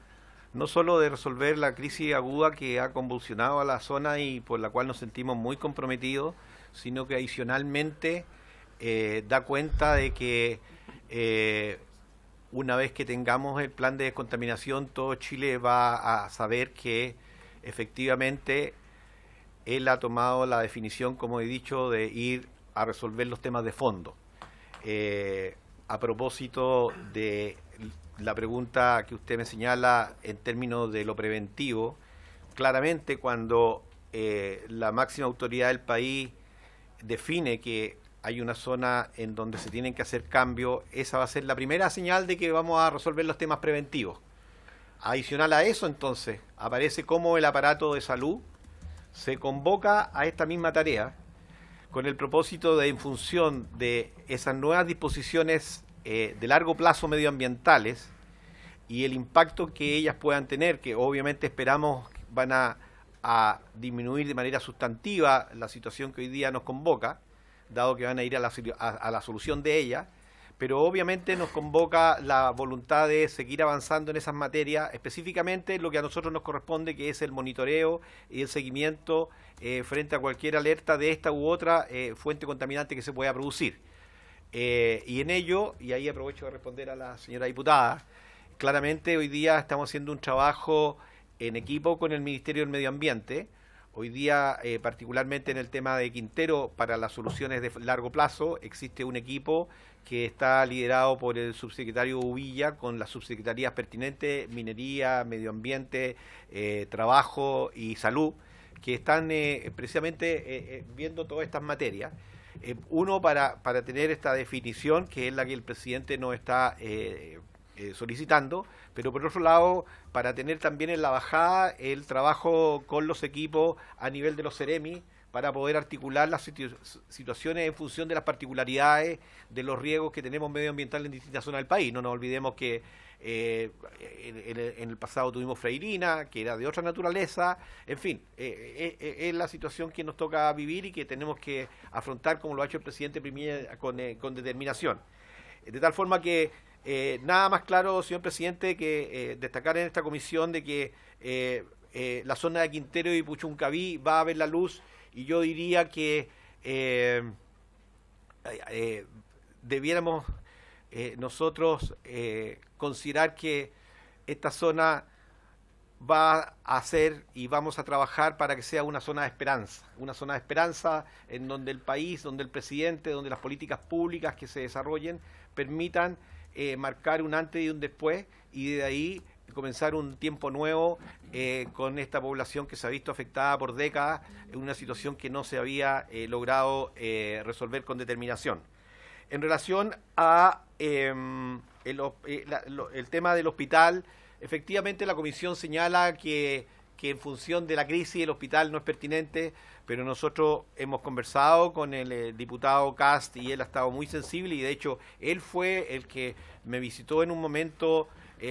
no solo de resolver la crisis aguda que ha convulsionado a la zona y por la cual nos sentimos muy comprometidos, sino que adicionalmente da cuenta de que una vez que tengamos el plan de descontaminación, todo Chile va a saber que efectivamente él ha tomado la definición, como he dicho, de ir a resolver los temas de fondo. A propósito de la pregunta que usted me señala en términos de lo preventivo, claramente cuando la máxima autoridad del país define que hay una zona en donde se tienen que hacer cambios, esa va a ser la primera señal de que vamos a resolver los temas preventivos. Adicional a eso, entonces, aparece cómo el aparato de salud se convoca a esta misma tarea con el propósito de, en función de esas nuevas disposiciones de largo plazo medioambientales y el impacto que ellas puedan tener, que obviamente esperamos van a disminuir de manera sustantiva la situación que hoy día nos convoca, dado que van a ir a la solución de ella, pero obviamente nos convoca la voluntad de seguir avanzando en esas materias, específicamente lo que a nosotros nos corresponde, que es el monitoreo y el seguimiento frente a cualquier alerta de esta u otra fuente contaminante que se pueda producir. Y en ello, y ahí aprovecho de responder a la señora diputada, claramente hoy día estamos haciendo un trabajo en equipo con el Ministerio del Medio Ambiente. Hoy día, particularmente en el tema de Quintero, para las soluciones de largo plazo, existe un equipo que está liderado por el subsecretario Uvilla, con las subsecretarías pertinentes, Minería, Medio Ambiente, Trabajo y Salud, que están precisamente viendo todas estas materias. Uno, para tener esta definición, que es la que el presidente nos está solicitando, pero por otro lado, para tener también en la bajada el trabajo con los equipos a nivel de los CEREMI, para poder articular las situaciones en función de las particularidades de los riesgos que tenemos medioambientales en distintas zonas del país. No nos olvidemos que en el pasado tuvimos Freirina, que era de otra naturaleza. En fin, es la situación que nos toca vivir y que tenemos que afrontar, como lo ha hecho el presidente Primilla, con determinación. De tal forma que nada más claro, señor presidente, que destacar en esta comisión de que la zona de Quintero y Puchuncaví va a ver la luz, y yo diría que debiéramos nosotros considerar que esta zona va a ser y vamos a trabajar para que sea una zona de esperanza en donde el país, donde el presidente, donde las políticas públicas que se desarrollen permitan marcar un antes y un después, y de ahí comenzar un tiempo nuevo con esta población que se ha visto afectada por décadas en una situación que no se había logrado resolver con determinación. En relación a el tema del hospital, efectivamente la comisión señala que en función de la crisis el hospital no es pertinente, pero nosotros hemos conversado con el diputado Cast y él ha estado muy sensible, y de hecho él fue el que me visitó en un momento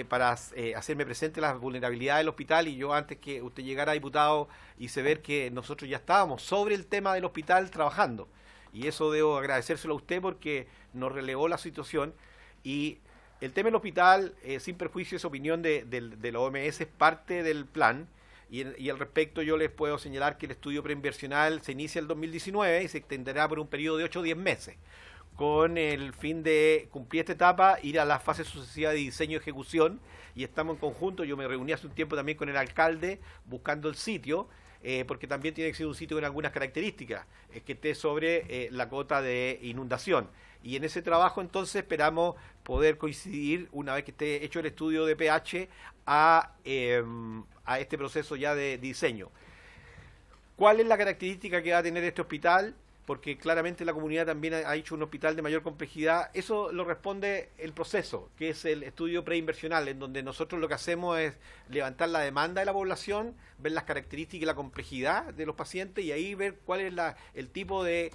para hacerme presente las vulnerabilidades del hospital, y yo, antes que usted llegara, diputado, hice ver que nosotros ya estábamos sobre el tema del hospital trabajando, y eso debo agradecérselo a usted porque nos relevó la situación. Y el tema del hospital, sin perjuicio, es opinión de la OMS, es parte del plan, y al respecto yo les puedo señalar que el estudio preinversional se inicia el 2019 y se extenderá por un periodo de 8 o 10 meses, con el fin de cumplir esta etapa, ir a la fase sucesiva de diseño y ejecución, y estamos en conjunto. Yo me reuní hace un tiempo también con el alcalde buscando el sitio, porque también tiene que ser un sitio con algunas características, que esté sobre la cota de inundación. Y en ese trabajo entonces esperamos poder coincidir, una vez que esté hecho el estudio de pH, a este proceso ya de diseño. ¿Cuál es la característica que va a tener este hospital? Porque claramente la comunidad también ha hecho un hospital de mayor complejidad. Eso lo responde el proceso, que es el estudio preinversional, en donde nosotros lo que hacemos es levantar la demanda de la población, ver las características y la complejidad de los pacientes, y ahí ver cuál es el tipo de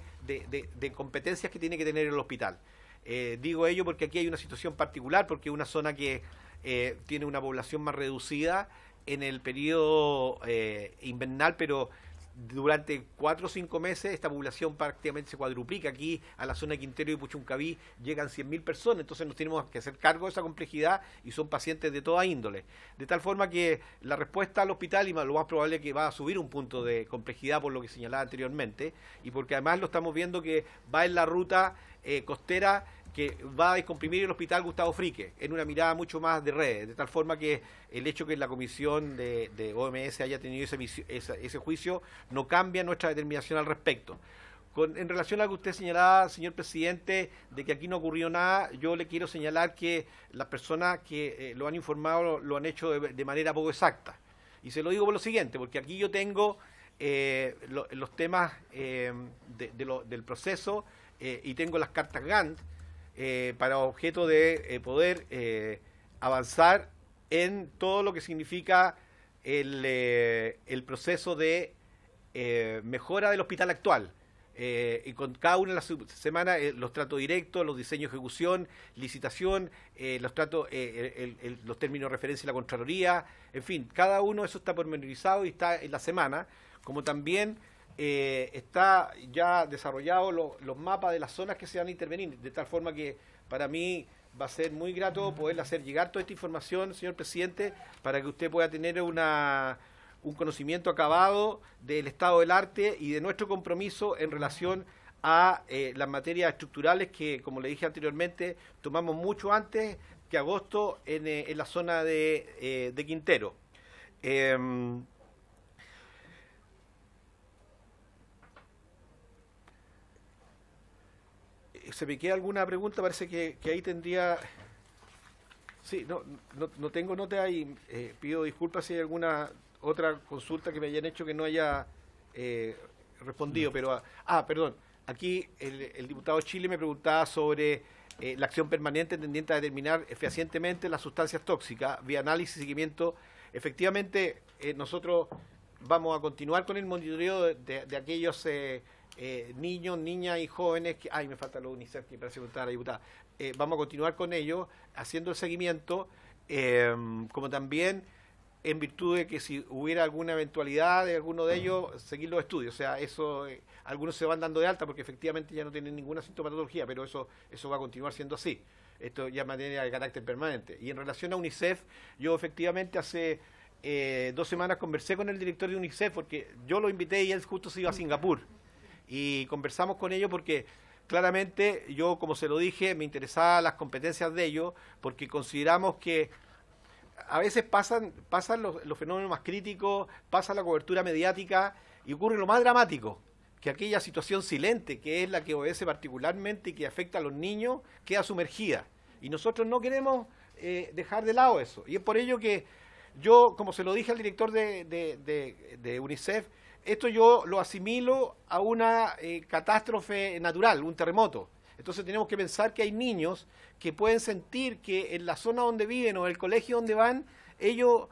competencias que tiene que tener el hospital. Digo ello porque aquí hay una situación particular, porque es una zona que tiene una población más reducida en el periodo invernal, pero durante 4 o 5 meses esta población prácticamente se cuadruplica. Aquí a la zona de Quintero y Puchuncaví llegan 100.000 personas, entonces nos tenemos que hacer cargo de esa complejidad, y son pacientes de toda índole. De tal forma que la respuesta al hospital, y lo más probable es que va a subir un punto de complejidad por lo que señalaba anteriormente, y porque además lo estamos viendo que va en la ruta costera que va a descomprimir el hospital Gustavo Frique, en una mirada mucho más de redes, de tal forma que el hecho que la comisión de OMS haya tenido ese juicio no cambia nuestra determinación al respecto. En relación a lo que usted señalaba, señor presidente, de que aquí no ocurrió nada, yo le quiero señalar que las personas que lo han informado lo han hecho de manera poco exacta. Y se lo digo por lo siguiente, porque aquí yo tengo los temas del proceso, y tengo las cartas Gantt, para objeto de poder avanzar en todo lo que significa el proceso de mejora del hospital actual. y con cada una de las semanas los tratos directos, los diseños de ejecución, licitación, los términos de referencia a la Contraloría, en fin, cada uno de eso está pormenorizado y está en la semana, como también está ya desarrollado los mapas de las zonas que se van a intervenir, de tal forma que para mí va a ser muy grato poderle hacer llegar toda esta información, señor presidente, para que usted pueda tener un conocimiento acabado del estado del arte y de nuestro compromiso en relación a las materias estructurales que, como le dije anteriormente, tomamos mucho antes que agosto en la zona de Quintero. ¿Se me queda alguna pregunta? Parece que ahí tendría... Sí, no tengo nota y pido disculpas si hay alguna otra consulta que me hayan hecho que no haya respondido, pero... perdón, aquí el diputado Chile me preguntaba sobre la acción permanente tendiente a determinar fehacientemente las sustancias tóxicas vía análisis y seguimiento. Efectivamente, nosotros vamos a continuar con el monitoreo de aquellos niños, niñas y jóvenes que... me falta lo UNICEF que parece preguntar a la diputada. Vamos a continuar con ellos, haciendo el seguimiento, como también en virtud de que si hubiera alguna eventualidad de alguno de ellos, seguir los estudios. O sea, eso algunos se van dando de alta porque efectivamente ya no tienen ninguna sintomatología, pero eso va a continuar siendo así. Esto ya es materia de carácter permanente. Y en relación a UNICEF, yo efectivamente hace 2 semanas conversé con el director de UNICEF porque yo lo invité y él justo se iba a Singapur. Y conversamos con ellos porque claramente yo, como se lo dije, me interesaban las competencias de ellos porque consideramos que a veces pasan los fenómenos más críticos, pasa la cobertura mediática y ocurre lo más dramático, que aquella situación silente, que es la que obedece particularmente y que afecta a los niños, queda sumergida. Y nosotros no queremos dejar de lado eso. Y es por ello que yo, como se lo dije al director de UNICEF, esto yo lo asimilo a una catástrofe natural, un terremoto. Entonces tenemos que pensar que hay niños que pueden sentir que en la zona donde viven o en el colegio donde van, ellos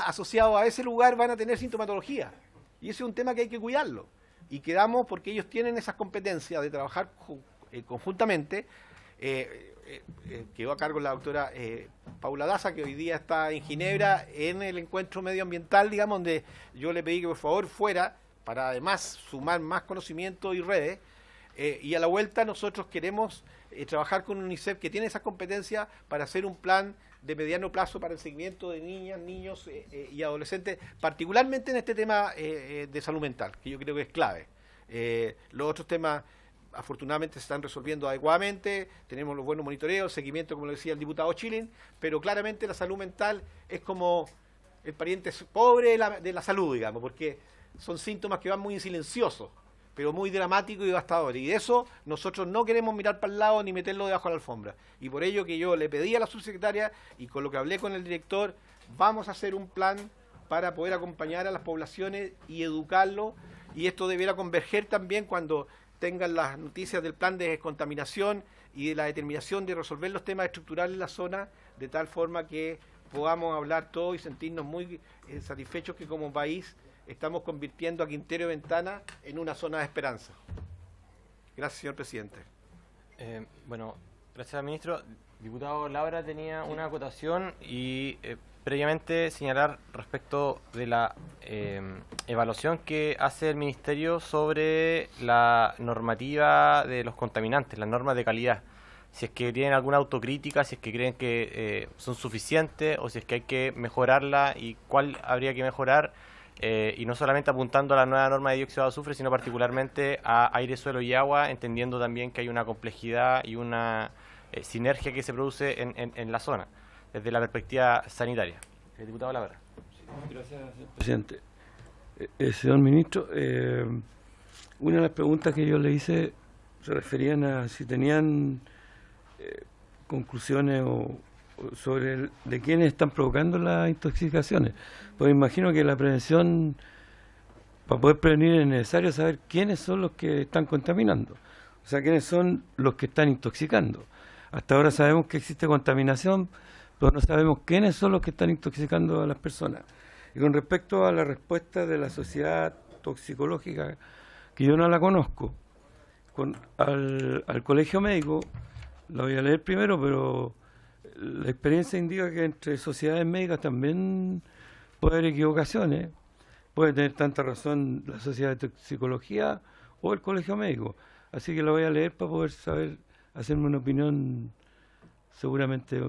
asociados a ese lugar van a tener sintomatología. Y ese es un tema que hay que cuidarlo. Y quedamos porque ellos tienen esas competencias de trabajar conjuntamente. Quedó a cargo la doctora Paula Daza, que hoy día está en Ginebra en el encuentro medioambiental, digamos, donde yo le pedí que por favor fuera para además sumar más conocimiento y redes. Y a la vuelta nosotros queremos trabajar con UNICEF, que tiene esas competencias, para hacer un plan de mediano plazo para el seguimiento de niñas, niños y adolescentes, particularmente en este tema de salud mental, que yo creo que es clave. Los otros temas afortunadamente se están resolviendo adecuadamente, tenemos los buenos monitoreos, seguimiento, como lo decía el diputado Chilin, pero claramente la salud mental es como el pariente pobre de la salud, digamos, porque son síntomas que van muy silenciosos, pero muy dramáticos y devastadores. Y de eso nosotros no queremos mirar para el lado ni meterlo debajo de la alfombra. Y por ello que yo le pedí a la subsecretaria, y con lo que hablé con el director, vamos a hacer un plan para poder acompañar a las poblaciones y educarlo. Y esto debiera converger también cuando tengan las noticias del plan de descontaminación y de la determinación de resolver los temas estructurales en la zona, de tal forma que podamos hablar todos y sentirnos muy satisfechos que como país estamos convirtiendo a Quintero y Ventana en una zona de esperanza. Gracias, señor presidente. Bueno, gracias, ministro. Diputado Labra tenía una acotación y previamente señalar respecto de la evaluación que hace el Ministerio sobre la normativa de los contaminantes, las normas de calidad. Si es que tienen alguna autocrítica, si es que creen que son suficientes o si es que hay que mejorarla y cuál habría que mejorar. Y no solamente apuntando a la nueva norma de dióxido de azufre, sino particularmente a aire, suelo y agua, entendiendo también que hay una complejidad y una sinergia que se produce en la zona, desde la perspectiva sanitaria. El diputado Labra. Gracias, señor presidente. Señor ministro, una de las preguntas que yo le hice se referían a si tenían conclusiones sobre de quiénes están provocando las intoxicaciones. Pues imagino que la prevención, para poder prevenir, es necesario saber quiénes son los que están contaminando, o sea, quiénes son los que están intoxicando. Hasta ahora sabemos que existe contaminación, pero no sabemos quiénes son los que están intoxicando a las personas. Y con respecto a la respuesta de la Sociedad Toxicológica que yo no la conozco, al colegio médico, la voy a leer primero, pero la experiencia indica que entre sociedades médicas también puede haber equivocaciones. Puede tener tanta razón la sociedad de toxicología o el colegio médico. Así que la voy a leer para poder saber, hacerme una opinión seguramente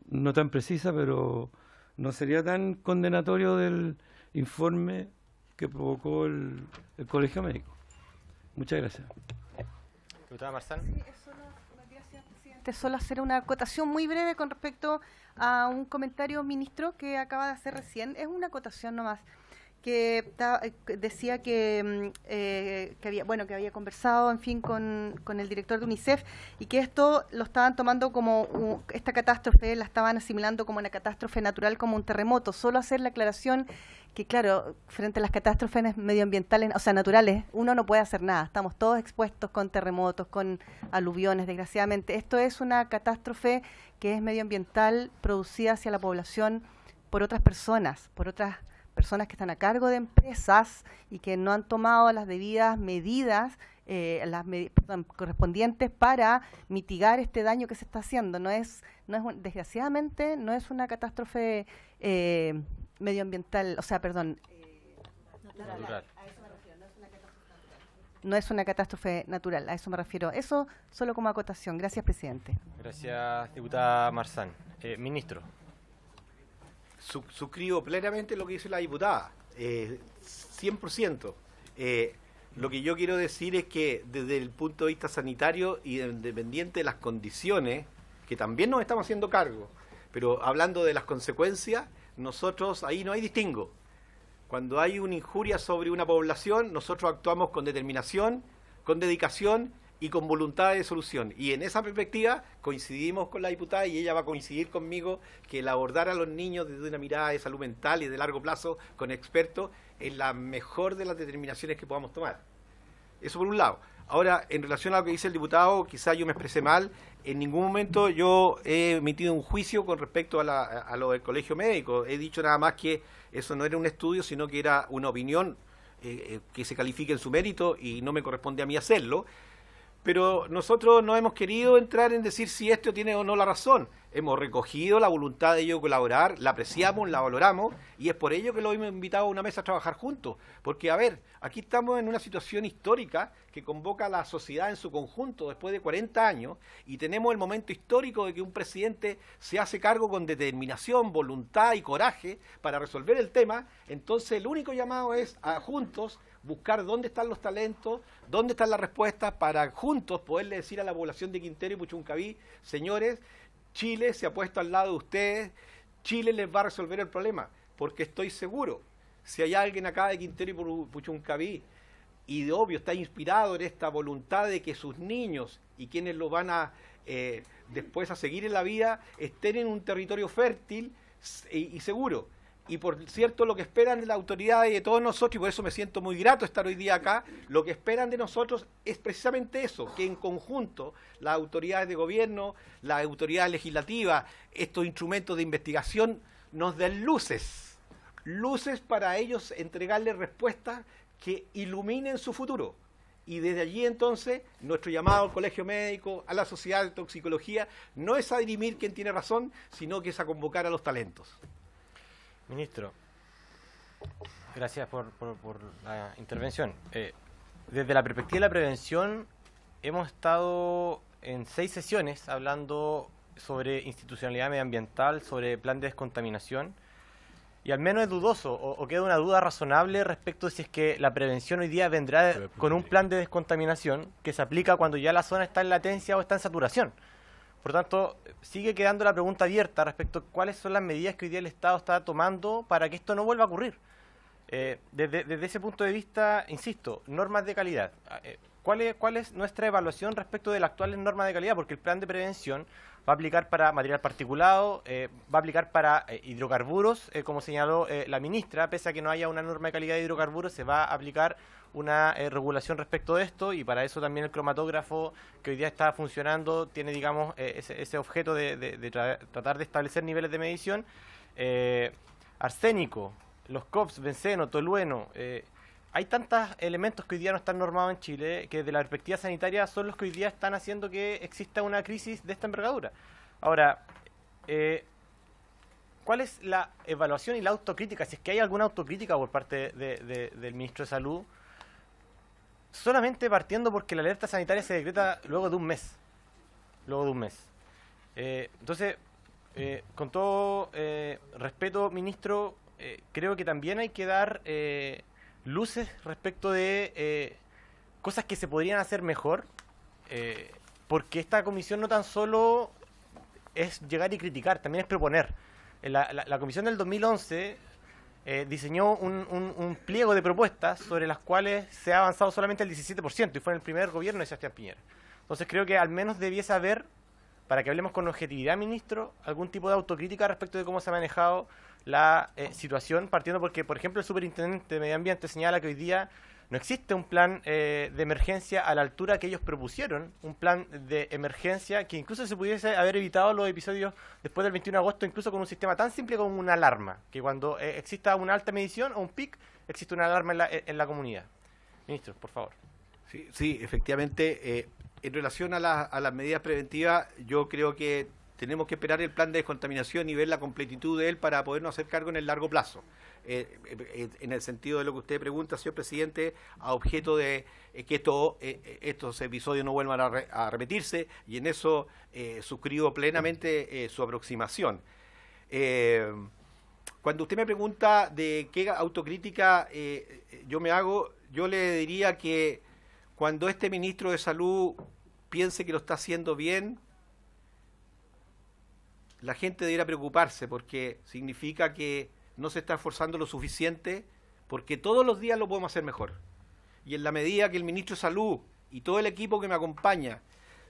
no tan precisa, pero no sería tan condenatorio del informe que provocó el colegio médico. Muchas gracias. Diputada Marzán. Sí, gracias, presidente. Solo hacer una acotación muy breve con respecto a un comentario, ministro, que acaba de hacer recién. Es una acotación nomás, que decía que había conversado, en fin, con el director de UNICEF y que esto lo estaban tomando como esta catástrofe, la estaban asimilando como una catástrofe natural, como un terremoto. Solo hacer la aclaración que, claro, frente a las catástrofes medioambientales, o sea, naturales, uno no puede hacer nada. Estamos todos expuestos con terremotos, con aluviones, desgraciadamente. Esto es una catástrofe que es medioambiental, producida hacia la población por otras personas que están a cargo de empresas y que no han tomado las debidas medidas correspondientes para mitigar este daño que se está haciendo. Desgraciadamente, no es una catástrofe medioambiental, natural. No es una catástrofe natural, a eso me refiero. Eso solo como acotación. Gracias, presidente. Gracias, diputada Marzán. Ministro. Suscribo plenamente lo que dice la diputada, 100%. Lo que yo quiero decir es que desde el punto de vista sanitario y independiente de las condiciones, que también nos estamos haciendo cargo, pero hablando de las consecuencias, nosotros ahí no hay distingo. Cuando hay una injuria sobre una población, nosotros actuamos con determinación, con dedicación y con voluntad de solución. Y en esa perspectiva coincidimos con la diputada y ella va a coincidir conmigo que el abordar a los niños desde una mirada de salud mental y de largo plazo con expertos es la mejor de las determinaciones que podamos tomar. Eso por un lado. Ahora, en relación a lo que dice el diputado, quizá yo me expresé mal. En ningún momento yo he emitido un juicio con respecto a lo del colegio médico. He dicho nada más que eso no era un estudio, sino que era una opinión que se califique en su mérito y no me corresponde a mí hacerlo. Pero nosotros no hemos querido entrar en decir si esto tiene o no la razón. Hemos recogido la voluntad de ellos colaborar, la apreciamos, la valoramos, y es por ello que lo hemos invitado a una mesa a trabajar juntos. Porque, a ver, aquí estamos en una situación histórica que convoca a la sociedad en su conjunto después de 40 años, y tenemos el momento histórico de que un presidente se hace cargo con determinación, voluntad y coraje para resolver el tema. Entonces, el único llamado es a juntos buscar dónde están los talentos, dónde están las respuestas, para juntos poderle decir a la población de Quintero y Puchuncaví: señores, Chile se ha puesto al lado de ustedes, Chile les va a resolver el problema, porque estoy seguro, si hay alguien acá de Quintero y Puchuncaví, y de obvio está inspirado en esta voluntad de que sus niños y quienes lo van a después a seguir en la vida estén en un territorio fértil y seguro. Y por cierto, lo que esperan de la autoridad y de todos nosotros, y por eso me siento muy grato estar hoy día acá, lo que esperan de nosotros es precisamente eso, que en conjunto las autoridades de gobierno, las autoridades legislativas, estos instrumentos de investigación nos den luces para ellos entregarles respuestas que iluminen su futuro. Y desde allí entonces nuestro llamado al colegio médico, a la sociedad de toxicología, no es a dirimir quién tiene razón, sino que es a convocar a los talentos. Ministro, gracias por la intervención. Desde la perspectiva de la prevención, hemos estado en 6 sesiones hablando sobre institucionalidad medioambiental, sobre plan de descontaminación, y al menos es dudoso, o queda una duda razonable respecto de si es que la prevención hoy día vendrá con un plan de descontaminación que se aplica cuando ya la zona está en latencia o está en saturación. Por tanto, sigue quedando la pregunta abierta respecto a cuáles son las medidas que hoy día el Estado está tomando para que esto no vuelva a ocurrir. Desde ese punto de vista, insisto, normas de calidad. ¿Cuál es nuestra evaluación respecto de las actuales normas de calidad? Porque el plan de prevención va a aplicar para material particulado, va a aplicar para hidrocarburos, como señaló la ministra, pese a que no haya una norma de calidad de hidrocarburos, se va a aplicar una regulación respecto de esto, y para eso también el cromatógrafo que hoy día está funcionando tiene, digamos, ese objeto de tratar de establecer niveles de medición. Arsénico, los COPS, benceno, tolueno, hay tantos elementos que hoy día no están normados en Chile, que desde la perspectiva sanitaria son los que hoy día están haciendo que exista una crisis de esta envergadura. Ahora, ¿cuál es la evaluación y la autocrítica? Si es que hay alguna autocrítica por parte del ministro de Salud, solamente partiendo porque la alerta sanitaria se decreta luego de un mes. Entonces, con todo respeto, ministro, creo que también hay que dar luces respecto de cosas que se podrían hacer mejor, porque esta comisión no tan solo es llegar y criticar, también es proponer. La comisión del 2011 diseñó un pliego de propuestas sobre las cuales se ha avanzado solamente el 17%, y fue en el primer gobierno de Sebastián Piñera. Entonces creo que al menos debiese haber, para que hablemos con objetividad, ministro, algún tipo de autocrítica respecto de cómo se ha manejado la situación, partiendo porque, por ejemplo, el superintendente de Medio Ambiente señala que hoy día no existe un plan de emergencia a la altura que ellos propusieron, un plan de emergencia que incluso se pudiese haber evitado los episodios después del 21 de agosto, incluso con un sistema tan simple como una alarma, que cuando exista una alta medición o un pic, existe una alarma en la comunidad. Ministro, por favor. Sí, efectivamente, en relación a las medidas preventivas, yo creo que tenemos que esperar el plan de descontaminación y ver la completitud de él para podernos hacer cargo en el largo plazo. En el sentido de lo que usted pregunta, señor presidente, a objeto de que estos episodios no vuelvan a repetirse, y en eso suscribo plenamente su aproximación. Cuando usted me pregunta de qué autocrítica yo me hago, yo le diría que cuando este ministro de Salud piense que lo está haciendo bien, la gente debería preocuparse, porque significa que no se está esforzando lo suficiente, porque todos los días lo podemos hacer mejor. Y en la medida que el ministro de Salud y todo el equipo que me acompaña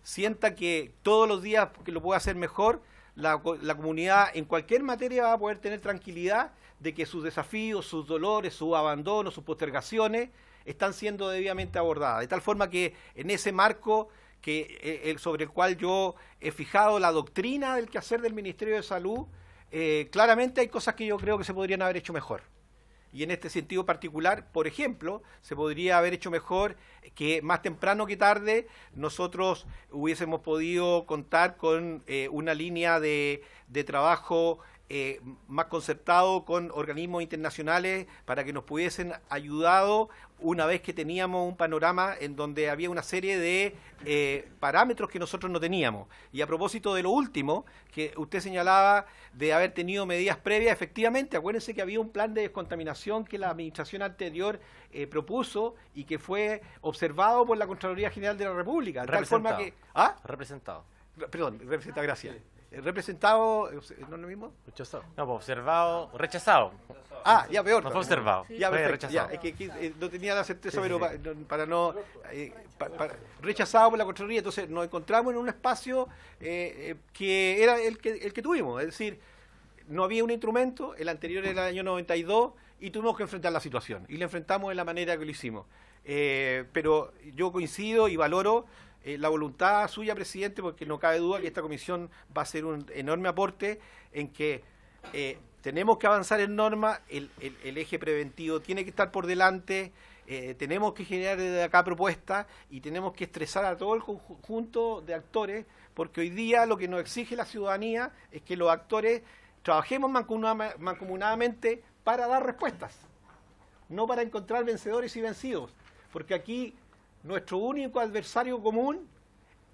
sienta que todos los días que lo puede hacer mejor, la comunidad en cualquier materia va a poder tener tranquilidad de que sus desafíos, sus dolores, sus abandonos, sus postergaciones están siendo debidamente abordadas. De tal forma que en ese marco sobre el cual yo he fijado la doctrina del quehacer del Ministerio de Salud, claramente hay cosas que yo creo que se podrían haber hecho mejor. Y en este sentido particular, por ejemplo, se podría haber hecho mejor que más temprano que tarde nosotros hubiésemos podido contar con una línea de trabajo más concertado con organismos internacionales para que nos pudiesen ayudado una vez que teníamos un panorama en donde había una serie de parámetros que nosotros no teníamos. Y a propósito de lo último, que usted señalaba de haber tenido medidas previas, efectivamente, acuérdense que había un plan de descontaminación que la administración anterior propuso y que fue observado por la Contraloría General de la República. De tal forma que... Representado. Perdón, representado, gracias. Sí. Representado, ¿no es lo mismo? Rechazado. No, pues observado, rechazado. Ah, ya peor. No fue observado. Sí. Ya, perfecto, ya, es que no tenía la certeza, sí, pero para no... rechazado por la Contraloría, entonces nos encontramos en un espacio que era el que tuvimos, es decir, no había un instrumento, el anterior era el año 92, y tuvimos que enfrentar la situación, y la enfrentamos de la manera que lo hicimos. Pero yo coincido y valoro la voluntad suya, presidente, porque no cabe duda que esta comisión va a ser un enorme aporte en que tenemos que avanzar en normas, el eje preventivo tiene que estar por delante, tenemos que generar desde acá propuestas y tenemos que estresar a todo el conjunto de actores, porque hoy día lo que nos exige la ciudadanía es que los actores trabajemos mancomunadamente para dar respuestas, no para encontrar vencedores y vencidos, porque aquí nuestro único adversario común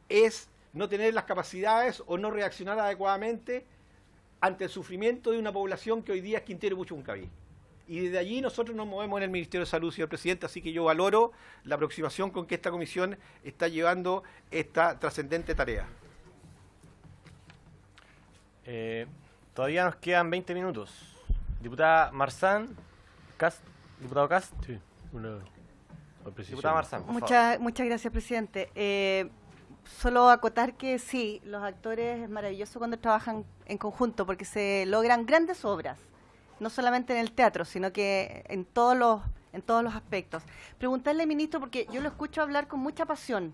es no tener las capacidades o no reaccionar adecuadamente ante el sufrimiento de una población que hoy día es Quintero Puchú Cuncaví. Y desde allí nosotros nos movemos en el Ministerio de Salud, señor presidente, así que yo valoro la aproximación con que esta comisión está llevando esta trascendente tarea. Todavía nos quedan 20 minutos. Diputada Marzán, diputado Cast. Sí, una precisión. Diputada Marzán, por favor. Muchas gracias, presidente. Solo acotar que sí, los actores es maravilloso cuando trabajan en conjunto porque se logran grandes obras, no solamente en el teatro, sino que en todos los aspectos. Preguntarle, ministro, porque yo lo escucho hablar con mucha pasión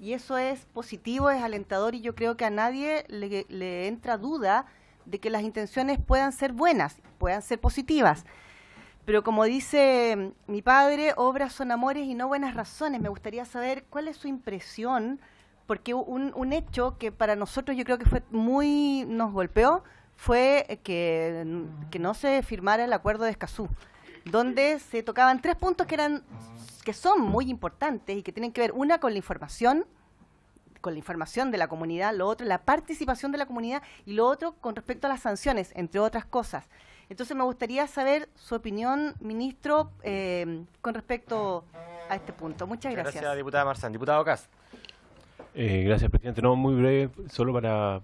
y eso es positivo, es alentador y yo creo que a nadie le entra duda de que las intenciones puedan ser buenas, puedan ser positivas. Pero como dice mi padre, obras son amores y no buenas razones. Me gustaría saber cuál es su impresión, porque un hecho que para nosotros yo creo que fue nos golpeó, fue que no se firmara el acuerdo de Escazú, donde se tocaban 3 puntos que son muy importantes y que tienen que ver, una, con la información de la comunidad, lo otro, la participación de la comunidad, y lo otro con respecto a las sanciones, entre otras cosas. Entonces me gustaría saber su opinión, ministro, con respecto a este punto. Muchas gracias. Gracias, diputada Marzán. Diputado Kass. Gracias, presidente. No, muy breve, solo para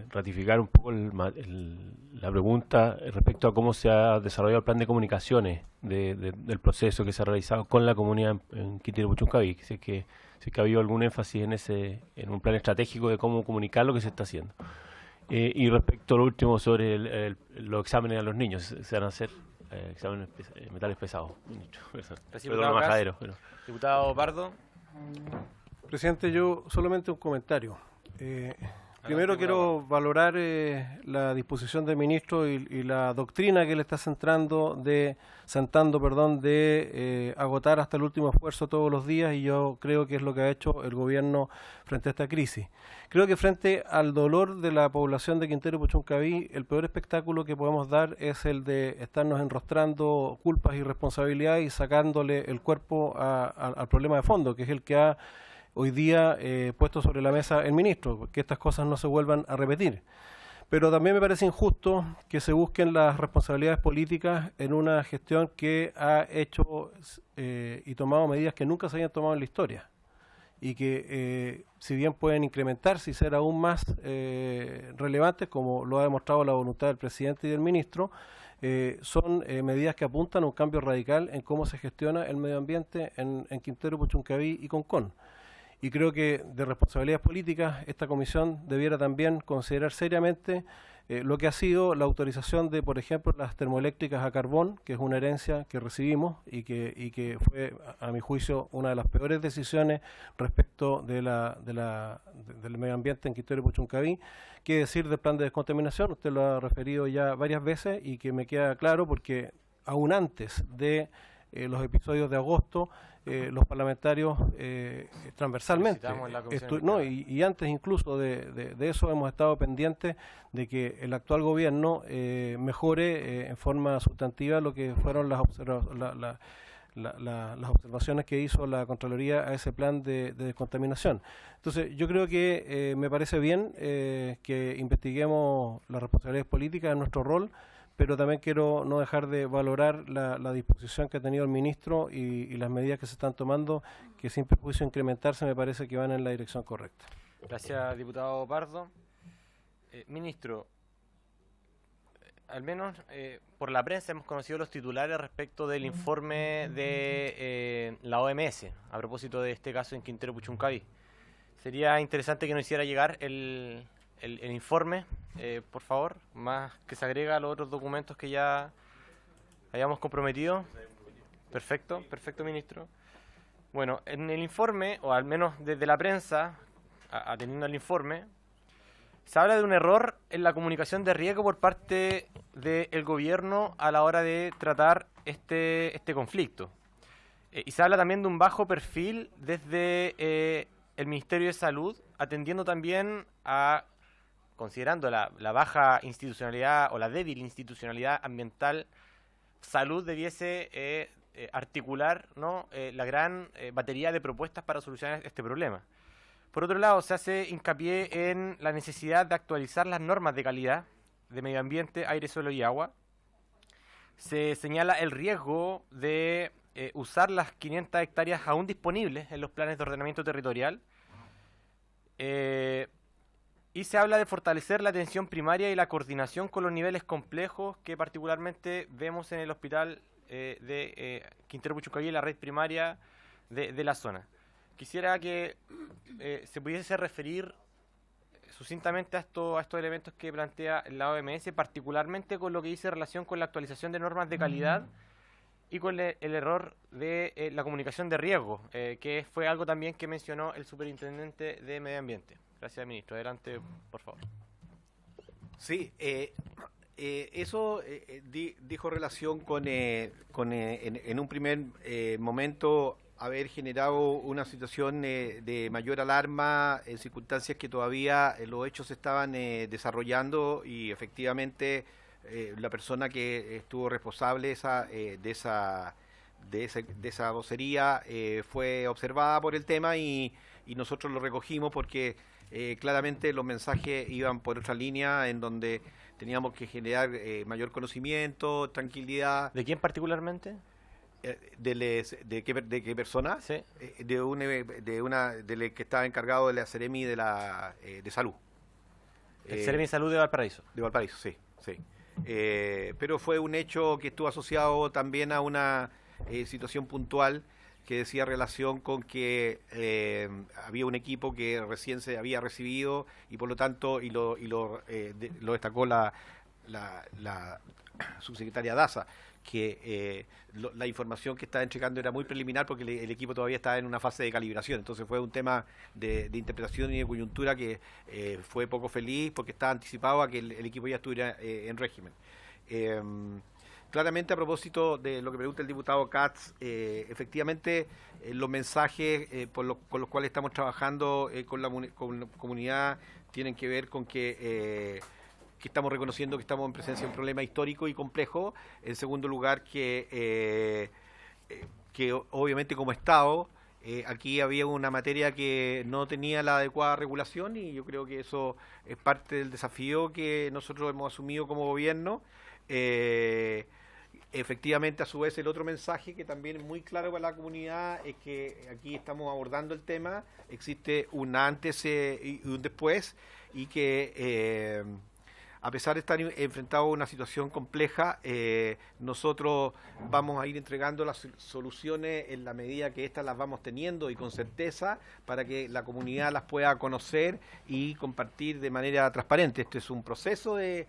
ratificar un poco la pregunta respecto a cómo se ha desarrollado el plan de comunicaciones del proceso que se ha realizado con la comunidad en Quintero Puchuncaví. Si es que ha habido algún énfasis en un plan estratégico de cómo comunicar lo que se está haciendo. Y respecto a lo último sobre los exámenes a los niños, se van a hacer exámenes metales pesados. Diputado Pardo. Presidente, yo solamente un comentario. Primero quiero valorar la disposición del ministro y la doctrina que él está sentando de agotar hasta el último esfuerzo todos los días, y yo creo que es lo que ha hecho el gobierno frente a esta crisis. Creo que frente al dolor de la población de Quintero Puchuncaví, el peor espectáculo que podemos dar es el de estarnos enrostrando culpas y responsabilidades y sacándole el cuerpo al problema de fondo, que es el que ha hoy día puesto sobre la mesa el ministro, que estas cosas no se vuelvan a repetir. Pero también me parece injusto que se busquen las responsabilidades políticas en una gestión que ha hecho y tomado medidas que nunca se habían tomado en la historia, y que si bien pueden incrementarse y ser aún más relevantes, como lo ha demostrado la voluntad del presidente y del ministro, son medidas que apuntan a un cambio radical en cómo se gestiona el medio ambiente en Quintero Puchuncaví y Concón. Y creo que de responsabilidades políticas esta comisión debiera también considerar seriamente lo que ha sido la autorización de, por ejemplo, las termoeléctricas a carbón, que es una herencia que recibimos y que fue, a mi juicio, una de las peores decisiones respecto del medio ambiente en Quintero Puchuncaví. ¿Qué decir del plan de descontaminación? Usted lo ha referido ya varias veces y que me queda claro porque aún antes de los episodios de agosto, los parlamentarios transversalmente, y antes incluso de eso hemos estado pendientes de que el actual gobierno mejore en forma sustantiva lo que fueron las observaciones que hizo la Contraloría a ese plan de descontaminación. Entonces, yo creo que me parece bien que investiguemos las responsabilidades políticas en nuestro rol, pero también quiero no dejar de valorar la disposición que ha tenido el ministro y las medidas que se están tomando, que sin perjuicio de incrementarse me parece que van en la dirección correcta. Gracias, diputado Pardo. Ministro, al menos por la prensa hemos conocido los titulares respecto del informe de la OMS, a propósito de este caso en Quintero Puchuncaví. Sería interesante que nos hiciera llegar el informe, por favor, más que se agrega a los otros documentos que ya hayamos comprometido. Perfecto, ministro. Bueno, en el informe, o al menos desde la prensa, atendiendo al informe, se habla de un error en la comunicación de riesgo por parte del gobierno a la hora de tratar este conflicto. Y se habla también de un bajo perfil desde el Ministerio de Salud, atendiendo también considerando la baja institucionalidad o la débil institucionalidad ambiental, Salud debiese articular, ¿no?, la gran batería de propuestas para solucionar este problema. Por otro lado, se hace hincapié en la necesidad de actualizar las normas de calidad de medio ambiente, aire, suelo y agua. Se señala el riesgo de usar las 500 hectáreas aún disponibles en los planes de ordenamiento territorial. Y se habla de fortalecer la atención primaria y la coordinación con los niveles complejos que particularmente vemos en el hospital de Quintero Puchuncaví y la red primaria de la zona. Quisiera que se pudiese referir sucintamente a estos elementos que plantea la OMS, particularmente con lo que dice relación con la actualización de normas de calidad y con el error de la comunicación de riesgo, que fue algo también que mencionó el superintendente de Medio Ambiente. Gracias, ministro. Adelante, por favor. Sí, Eso dijo relación con en un primer momento haber generado una situación de mayor alarma en circunstancias que todavía los hechos se estaban desarrollando y efectivamente la persona que estuvo responsable de esa vocería fue observada por el tema y nosotros lo recogimos porque claramente los mensajes iban por otra línea en donde teníamos que generar mayor conocimiento, tranquilidad. ¿De quién particularmente? ¿De qué persona? Sí. Del que estaba encargado de la Seremi de Salud. El Seremi de Salud de Valparaíso. De Valparaíso, sí. Pero fue un hecho que estuvo asociado también a una situación puntual que decía relación con que había un equipo que recién se había recibido y por lo tanto lo destacó la subsecretaria Daza, que la información que estaba entregando era muy preliminar porque el equipo todavía estaba en una fase de calibración, entonces fue un tema de interpretación y de coyuntura que fue poco feliz porque estaba anticipado a que el equipo ya estuviera en régimen. Claramente, a propósito de lo que pregunta el diputado Katz, efectivamente los mensajes con los cuales estamos trabajando con la comunidad tienen que ver con que estamos reconociendo que estamos en presencia de un problema histórico y complejo. En segundo lugar, que obviamente como Estado aquí había una materia que no tenía la adecuada regulación y yo creo que eso es parte del desafío que nosotros hemos asumido como gobierno. Efectivamente, a su vez, el otro mensaje que también es muy claro para la comunidad es que aquí estamos abordando el tema, existe un antes y un después, y que a pesar de estar enfrentados a una situación compleja, nosotros vamos a ir entregando las soluciones en la medida que éstas las vamos teniendo y con certeza para que la comunidad las pueda conocer y compartir de manera transparente. Este es un proceso de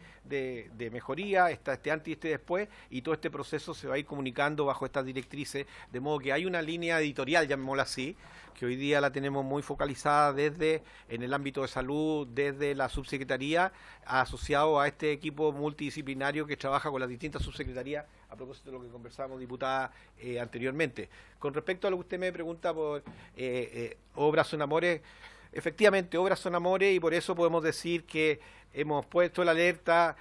mejoría, está este antes y este después, y todo este proceso se va a ir comunicando bajo estas directrices, de modo que hay una línea editorial, llamémosla así, que hoy día la tenemos muy focalizada en el ámbito de salud, desde la subsecretaría, asociado a este equipo multidisciplinario que trabaja con las distintas subsecretarías, a propósito de lo que conversábamos, diputada, anteriormente. Con respecto a lo que usted me pregunta por Obras Son Amores, efectivamente, Obras Son Amores, y por eso podemos decir que hemos puesto la alerta,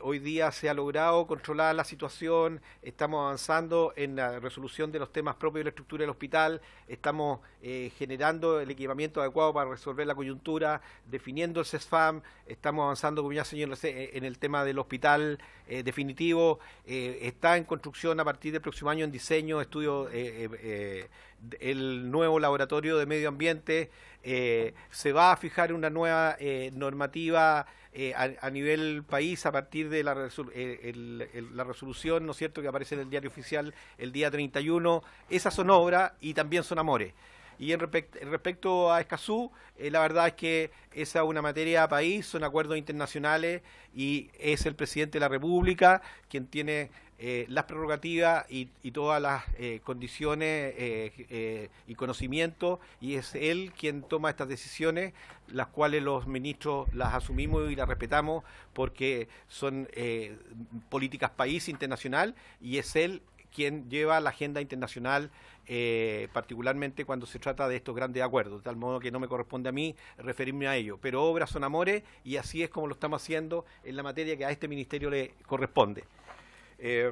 hoy día se ha logrado controlar la situación, estamos avanzando en la resolución de los temas propios de la estructura del hospital, estamos generando el equipamiento adecuado para resolver la coyuntura, definiendo el CESFAM, estamos avanzando, como ya señalé, en el tema del hospital definitivo, está en construcción a partir del próximo año en diseño, estudio, el nuevo laboratorio de medio ambiente, se va a fijar una nueva normativa a nivel país a partir de la resolución, ¿no es cierto?, que aparece en el diario oficial el día 31. Esas son obras y también son amores. Y respecto a Escazú, la verdad es que esa es una materia país, son acuerdos internacionales y es el presidente de la República quien tiene las prerrogativas y todas las condiciones y conocimiento, y es él quien toma estas decisiones, las cuales los ministros las asumimos y las respetamos porque son políticas país internacional, y es él quien lleva la agenda internacional, particularmente cuando se trata de estos grandes acuerdos, de tal modo que no me corresponde a mí referirme a ello. Pero Obras Son Amores, y así es como lo estamos haciendo en la materia que a este ministerio le corresponde. ¿Se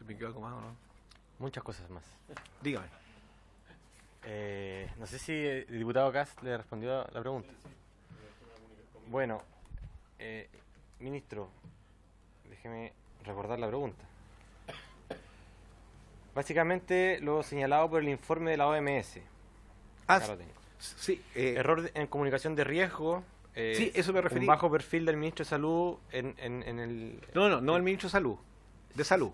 me quedó algo más o no? Muchas cosas más. Dígame. No sé si el diputado Katz le respondió a la pregunta. Bueno, ministro, déjeme recordar la pregunta. Básicamente lo señalado por el informe de la OMS. Acá lo tengo. Sí. Error en comunicación de riesgo. Sí, eso me referí. Un bajo perfil del ministro de Salud en el... No el ministro de Salud. De Salud.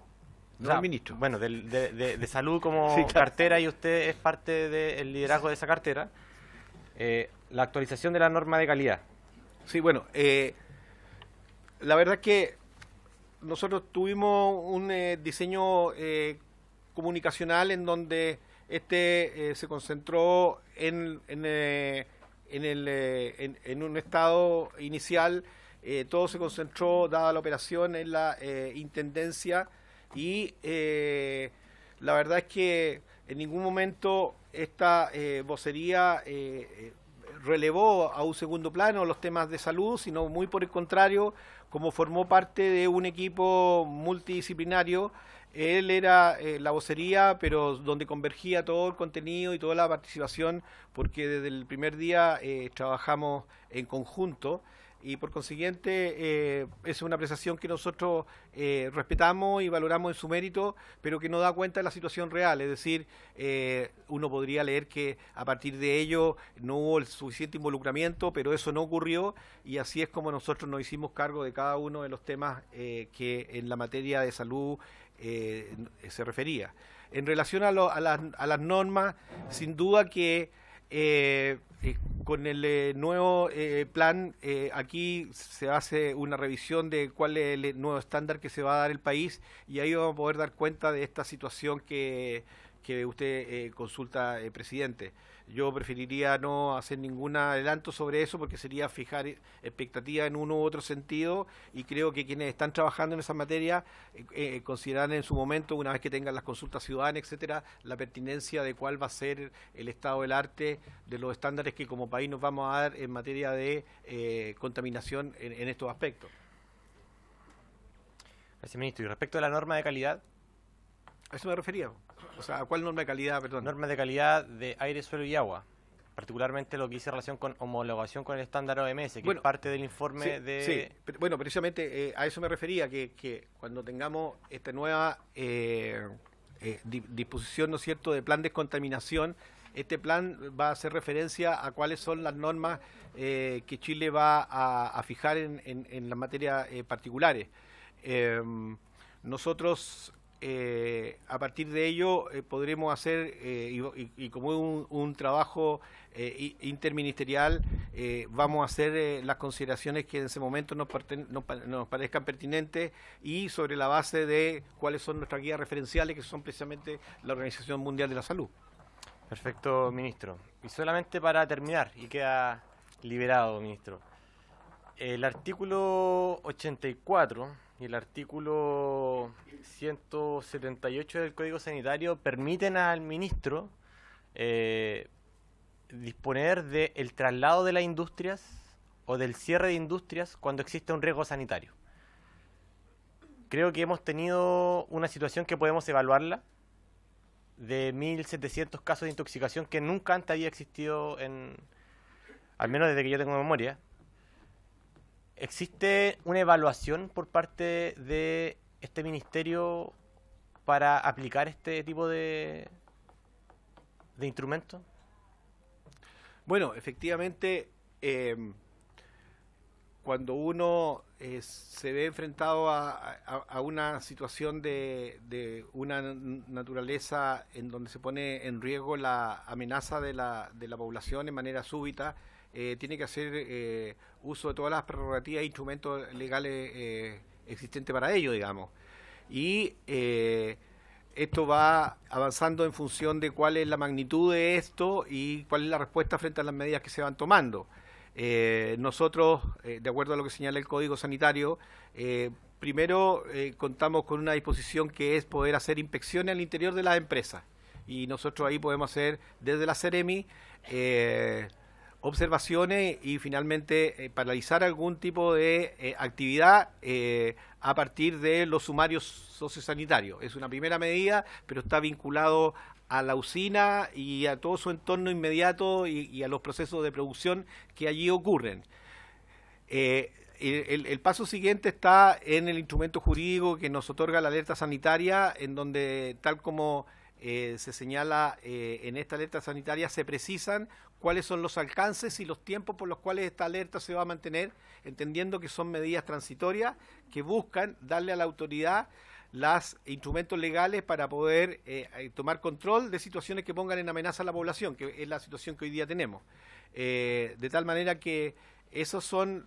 No, o sea, el ministro. Bueno, de Salud como sí, claro, cartera, y usted es parte del liderazgo de esa cartera. La actualización de la norma de calidad. Sí, bueno, la verdad es que nosotros tuvimos un diseño comunicacional en donde se concentró en un estado inicial. Todo se concentró, dada la operación, en la Intendencia, y la verdad es que en ningún momento esta vocería relevó a un segundo plano los temas de salud, sino muy por el contrario, como formó parte de un equipo multidisciplinario. Él era la vocería, pero donde convergía todo el contenido y toda la participación, porque desde el primer día trabajamos en conjunto, y por consiguiente es una apreciación que nosotros respetamos y valoramos en su mérito, pero que no da cuenta de la situación real. Es decir, uno podría leer que a partir de ello no hubo el suficiente involucramiento, pero eso no ocurrió, y así es como nosotros nos hicimos cargo de cada uno de los temas que en la materia de salud se refería. En relación a las normas, sin duda que con el nuevo plan, aquí se hace una revisión de cuál es el nuevo estándar que se va a dar el país, y ahí vamos a poder dar cuenta de esta situación que usted consulta, presidente. Yo preferiría no hacer ningún adelanto sobre eso, porque sería fijar expectativas en uno u otro sentido, y creo que quienes están trabajando en esa materia considerarán en su momento, una vez que tengan las consultas ciudadanas, etcétera, la pertinencia de cuál va a ser el estado del arte de los estándares que como país nos vamos a dar en materia de contaminación en estos aspectos. Gracias, ministro. Y respecto a la norma de calidad, a eso me refería. O sea, ¿a cuál norma de calidad, perdón? Normas de calidad de aire, suelo y agua. Particularmente lo que hice relación con homologación con el estándar OMS, que es parte del informe de... Sí, bueno, precisamente a eso me refería, que cuando tengamos esta nueva disposición, ¿no es cierto?, de plan de descontaminación, este plan va a hacer referencia a cuáles son las normas que Chile va a fijar en las materias particulares. Nosotros... a partir de ello podremos hacer, y como es un trabajo interministerial, vamos a hacer las consideraciones que en ese momento nos parezcan pertinentes, y sobre la base de cuáles son nuestras guías referenciales, que son precisamente la Organización Mundial de la Salud. Perfecto, ministro. Y solamente para terminar, y queda liberado, ministro, el artículo 84... y el artículo 178 del Código Sanitario permiten al ministro disponer del traslado de las industrias o del cierre de industrias cuando existe un riesgo sanitario. Creo que hemos tenido una situación que podemos evaluarla, de 1.700 casos de intoxicación que nunca antes había existido, al menos desde que yo tengo memoria. ¿Existe una evaluación por parte de este ministerio para aplicar este tipo de instrumentos? Bueno, efectivamente, cuando uno se ve enfrentado a una situación de una naturaleza en donde se pone en riesgo la amenaza de la población en manera súbita, tiene que hacer uso de todas las prerrogativas e instrumentos legales existentes para ello, digamos. Y esto va avanzando en función de cuál es la magnitud de esto y cuál es la respuesta frente a las medidas que se van tomando. Nosotros, de acuerdo a lo que señala el Código Sanitario, primero contamos con una disposición que es poder hacer inspecciones al interior de las empresas. Y nosotros ahí podemos hacer desde la Seremi observaciones y finalmente paralizar algún tipo de actividad a partir de los sumarios sociosanitarios. Es una primera medida, pero está vinculado a la usina y a todo su entorno inmediato y a los procesos de producción que allí ocurren. El paso siguiente está en el instrumento jurídico que nos otorga la alerta sanitaria, en donde, tal como se señala en esta alerta sanitaria, se precisan cuáles son los alcances y los tiempos por los cuales esta alerta se va a mantener, entendiendo que son medidas transitorias que buscan darle a la autoridad los instrumentos legales para poder tomar control de situaciones que pongan en amenaza a la población, que es la situación que hoy día tenemos. De tal manera que esos son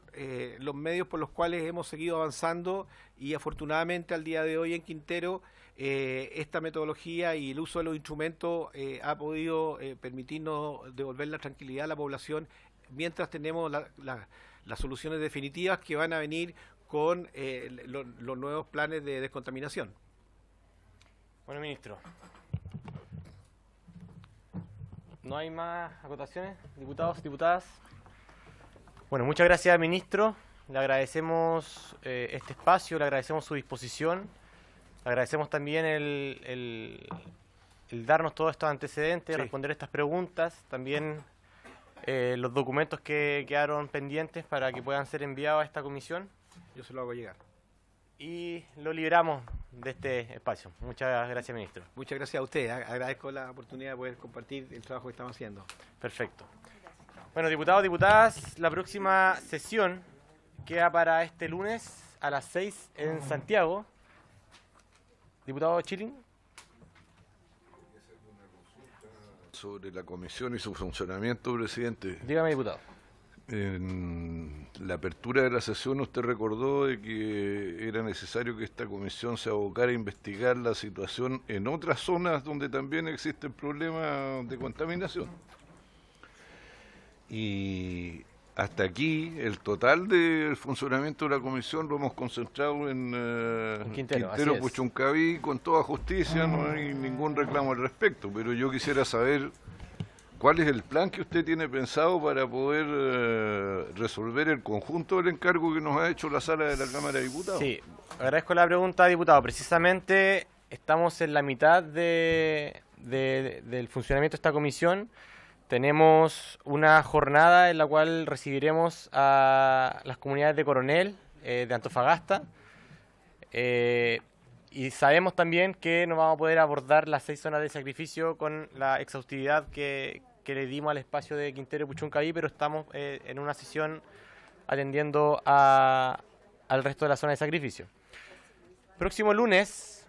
los medios por los cuales hemos seguido avanzando, y afortunadamente al día de hoy en Quintero esta metodología y el uso de los instrumentos ha podido permitirnos devolver la tranquilidad a la población mientras tenemos las soluciones definitivas que van a venir con los nuevos planes de descontaminación. Bueno, ministro. ¿No hay más acotaciones, diputados, diputadas? Bueno, muchas gracias, ministro. Le agradecemos este espacio, le agradecemos su disposición, le agradecemos también el darnos todos estos antecedentes, responder estas preguntas, también los documentos que quedaron pendientes para que puedan ser enviados a esta comisión. Yo se lo hago llegar. Y lo liberamos de este espacio. Muchas gracias, ministro. Muchas gracias a usted. Agradezco la oportunidad de poder compartir el trabajo que estamos haciendo. Perfecto. Bueno, diputados, diputadas, la próxima sesión queda para este lunes a las 6 en Santiago. Diputado Chilin. Sobre la comisión y su funcionamiento, presidente. Dígame, diputado. En la apertura de la sesión usted recordó de que era necesario que esta comisión se abocara a investigar la situación en otras zonas donde también existen problemas de contaminación. Y hasta aquí el total del funcionamiento de la comisión lo hemos concentrado en Quintero, Puchuncaví, con toda justicia, no hay ningún reclamo al respecto, pero yo quisiera saber ¿cuál es el plan que usted tiene pensado para poder resolver el conjunto del encargo que nos ha hecho la Sala de la Cámara de Diputados? Sí, agradezco la pregunta, diputado. Precisamente estamos en la mitad del funcionamiento de esta comisión. Tenemos una jornada en la cual recibiremos a las comunidades de Coronel, de Antofagasta, y sabemos también que no vamos a poder abordar las 6 zonas de sacrificio con la exhaustividad que le dimos al espacio de Quintero y Puchuncaví, pero estamos en una sesión atendiendo al resto de la zona de sacrificio. Próximo lunes,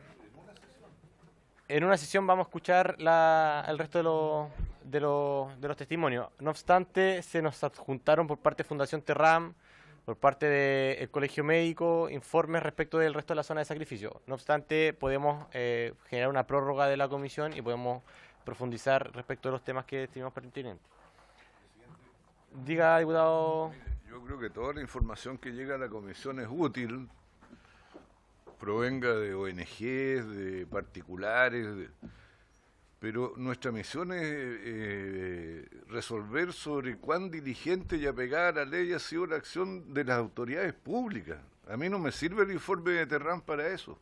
en una sesión vamos a escuchar el resto de los testimonios. No obstante, se nos adjuntaron por parte de Fundación Terram, por parte del Colegio Médico, informes respecto del resto de la zona de sacrificio. No obstante, podemos generar una prórroga de la comisión y podemos profundizar respecto de los temas que estimamos pertinentes. Diga, diputado. Yo creo que toda la información que llega a la comisión es útil, provenga de ONGs, de particulares, pero nuestra misión es resolver sobre cuán diligente y apegada a la ley ha sido la acción de las autoridades públicas. A mí no me sirve el informe de Terram para eso.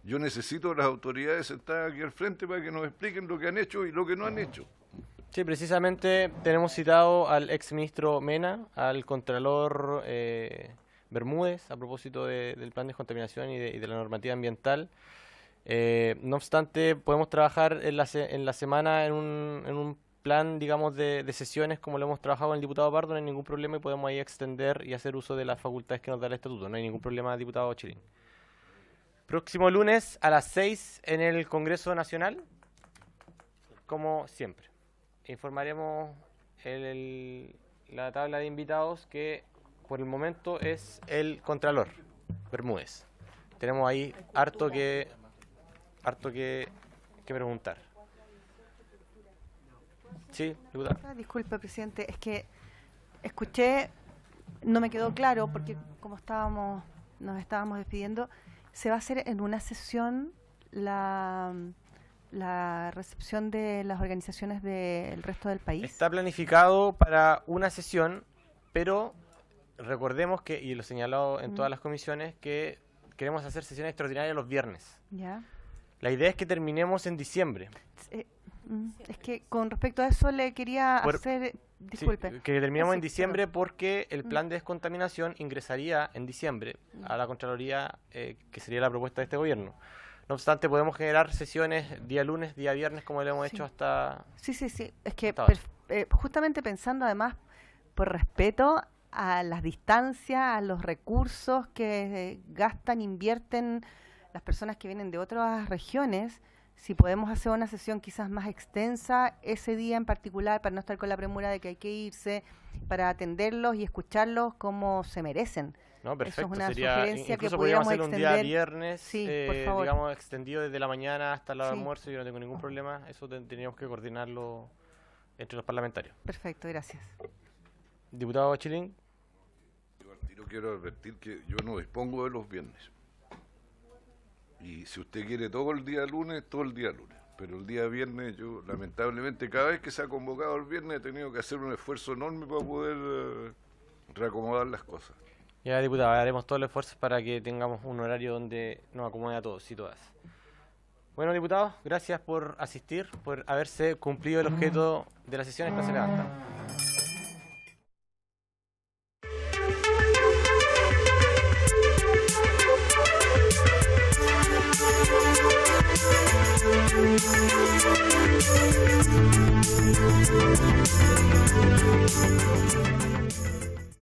Yo necesito a las autoridades sentadas aquí al frente para que nos expliquen lo que han hecho y lo que no han hecho. Sí, precisamente tenemos citado al exministro Mena, al contralor Bermúdez, a propósito del plan de descontaminación y de la normativa ambiental. No obstante, podemos trabajar en la semana en un plan, digamos, de sesiones como lo hemos trabajado con el diputado Pardo, no hay ningún problema y podemos ahí extender y hacer uso de las facultades que nos da el estatuto. No hay ningún problema, diputado Chilin. Próximo lunes a las 6 en el Congreso Nacional, como siempre. Informaremos la tabla de invitados que por el momento es el contralor Bermúdez. Tenemos ahí harto que preguntar. Sí, diputada. Disculpe, presidente, es que escuché, no me quedó claro porque como nos estábamos despidiendo, ¿se va a hacer en una sesión la recepción de las organizaciones del resto del país? Está planificado para una sesión, pero recordemos que, y lo he señalado en todas las comisiones, que queremos hacer sesiones extraordinarias los viernes. Ya. La idea es que terminemos en diciembre. Es que con respecto a eso le quería hacer... Disculpe. Sí, que terminemos en diciembre porque el plan de descontaminación ingresaría en diciembre a la Contraloría, que sería la propuesta de este gobierno. No obstante, podemos generar sesiones día lunes, día viernes, como lo hemos hecho hasta... Sí. Es que justamente pensando además, por respeto a las distancias, a los recursos que invierten las personas que vienen de otras regiones, si podemos hacer una sesión quizás más extensa ese día en particular, para no estar con la premura de que hay que irse, para atenderlos y escucharlos como se merecen. No, perfecto. Eso es una Sería, sugerencia que incluso pudiéramos podríamos hacerlo un día extender. viernes, Sí, por favor. digamos, extendido desde la mañana hasta la hora de Sí. almuerzo. Yo no tengo ningún problema. Eso teníamos que coordinarlo entre los parlamentarios. Perfecto, gracias. Diputado Bachilín. Yo al tiro quiero advertir que yo no dispongo de los viernes. Y si usted quiere todo el día lunes, todo el día lunes. Pero el día viernes, yo lamentablemente, cada vez que se ha convocado el viernes, he tenido que hacer un esfuerzo enorme para poder reacomodar las cosas. Ya, diputado, haremos todo el esfuerzo para que tengamos un horario donde nos acomode a todos y todas. Bueno, diputados, gracias por asistir, por haberse cumplido el objeto de la sesión. Esta se levanta.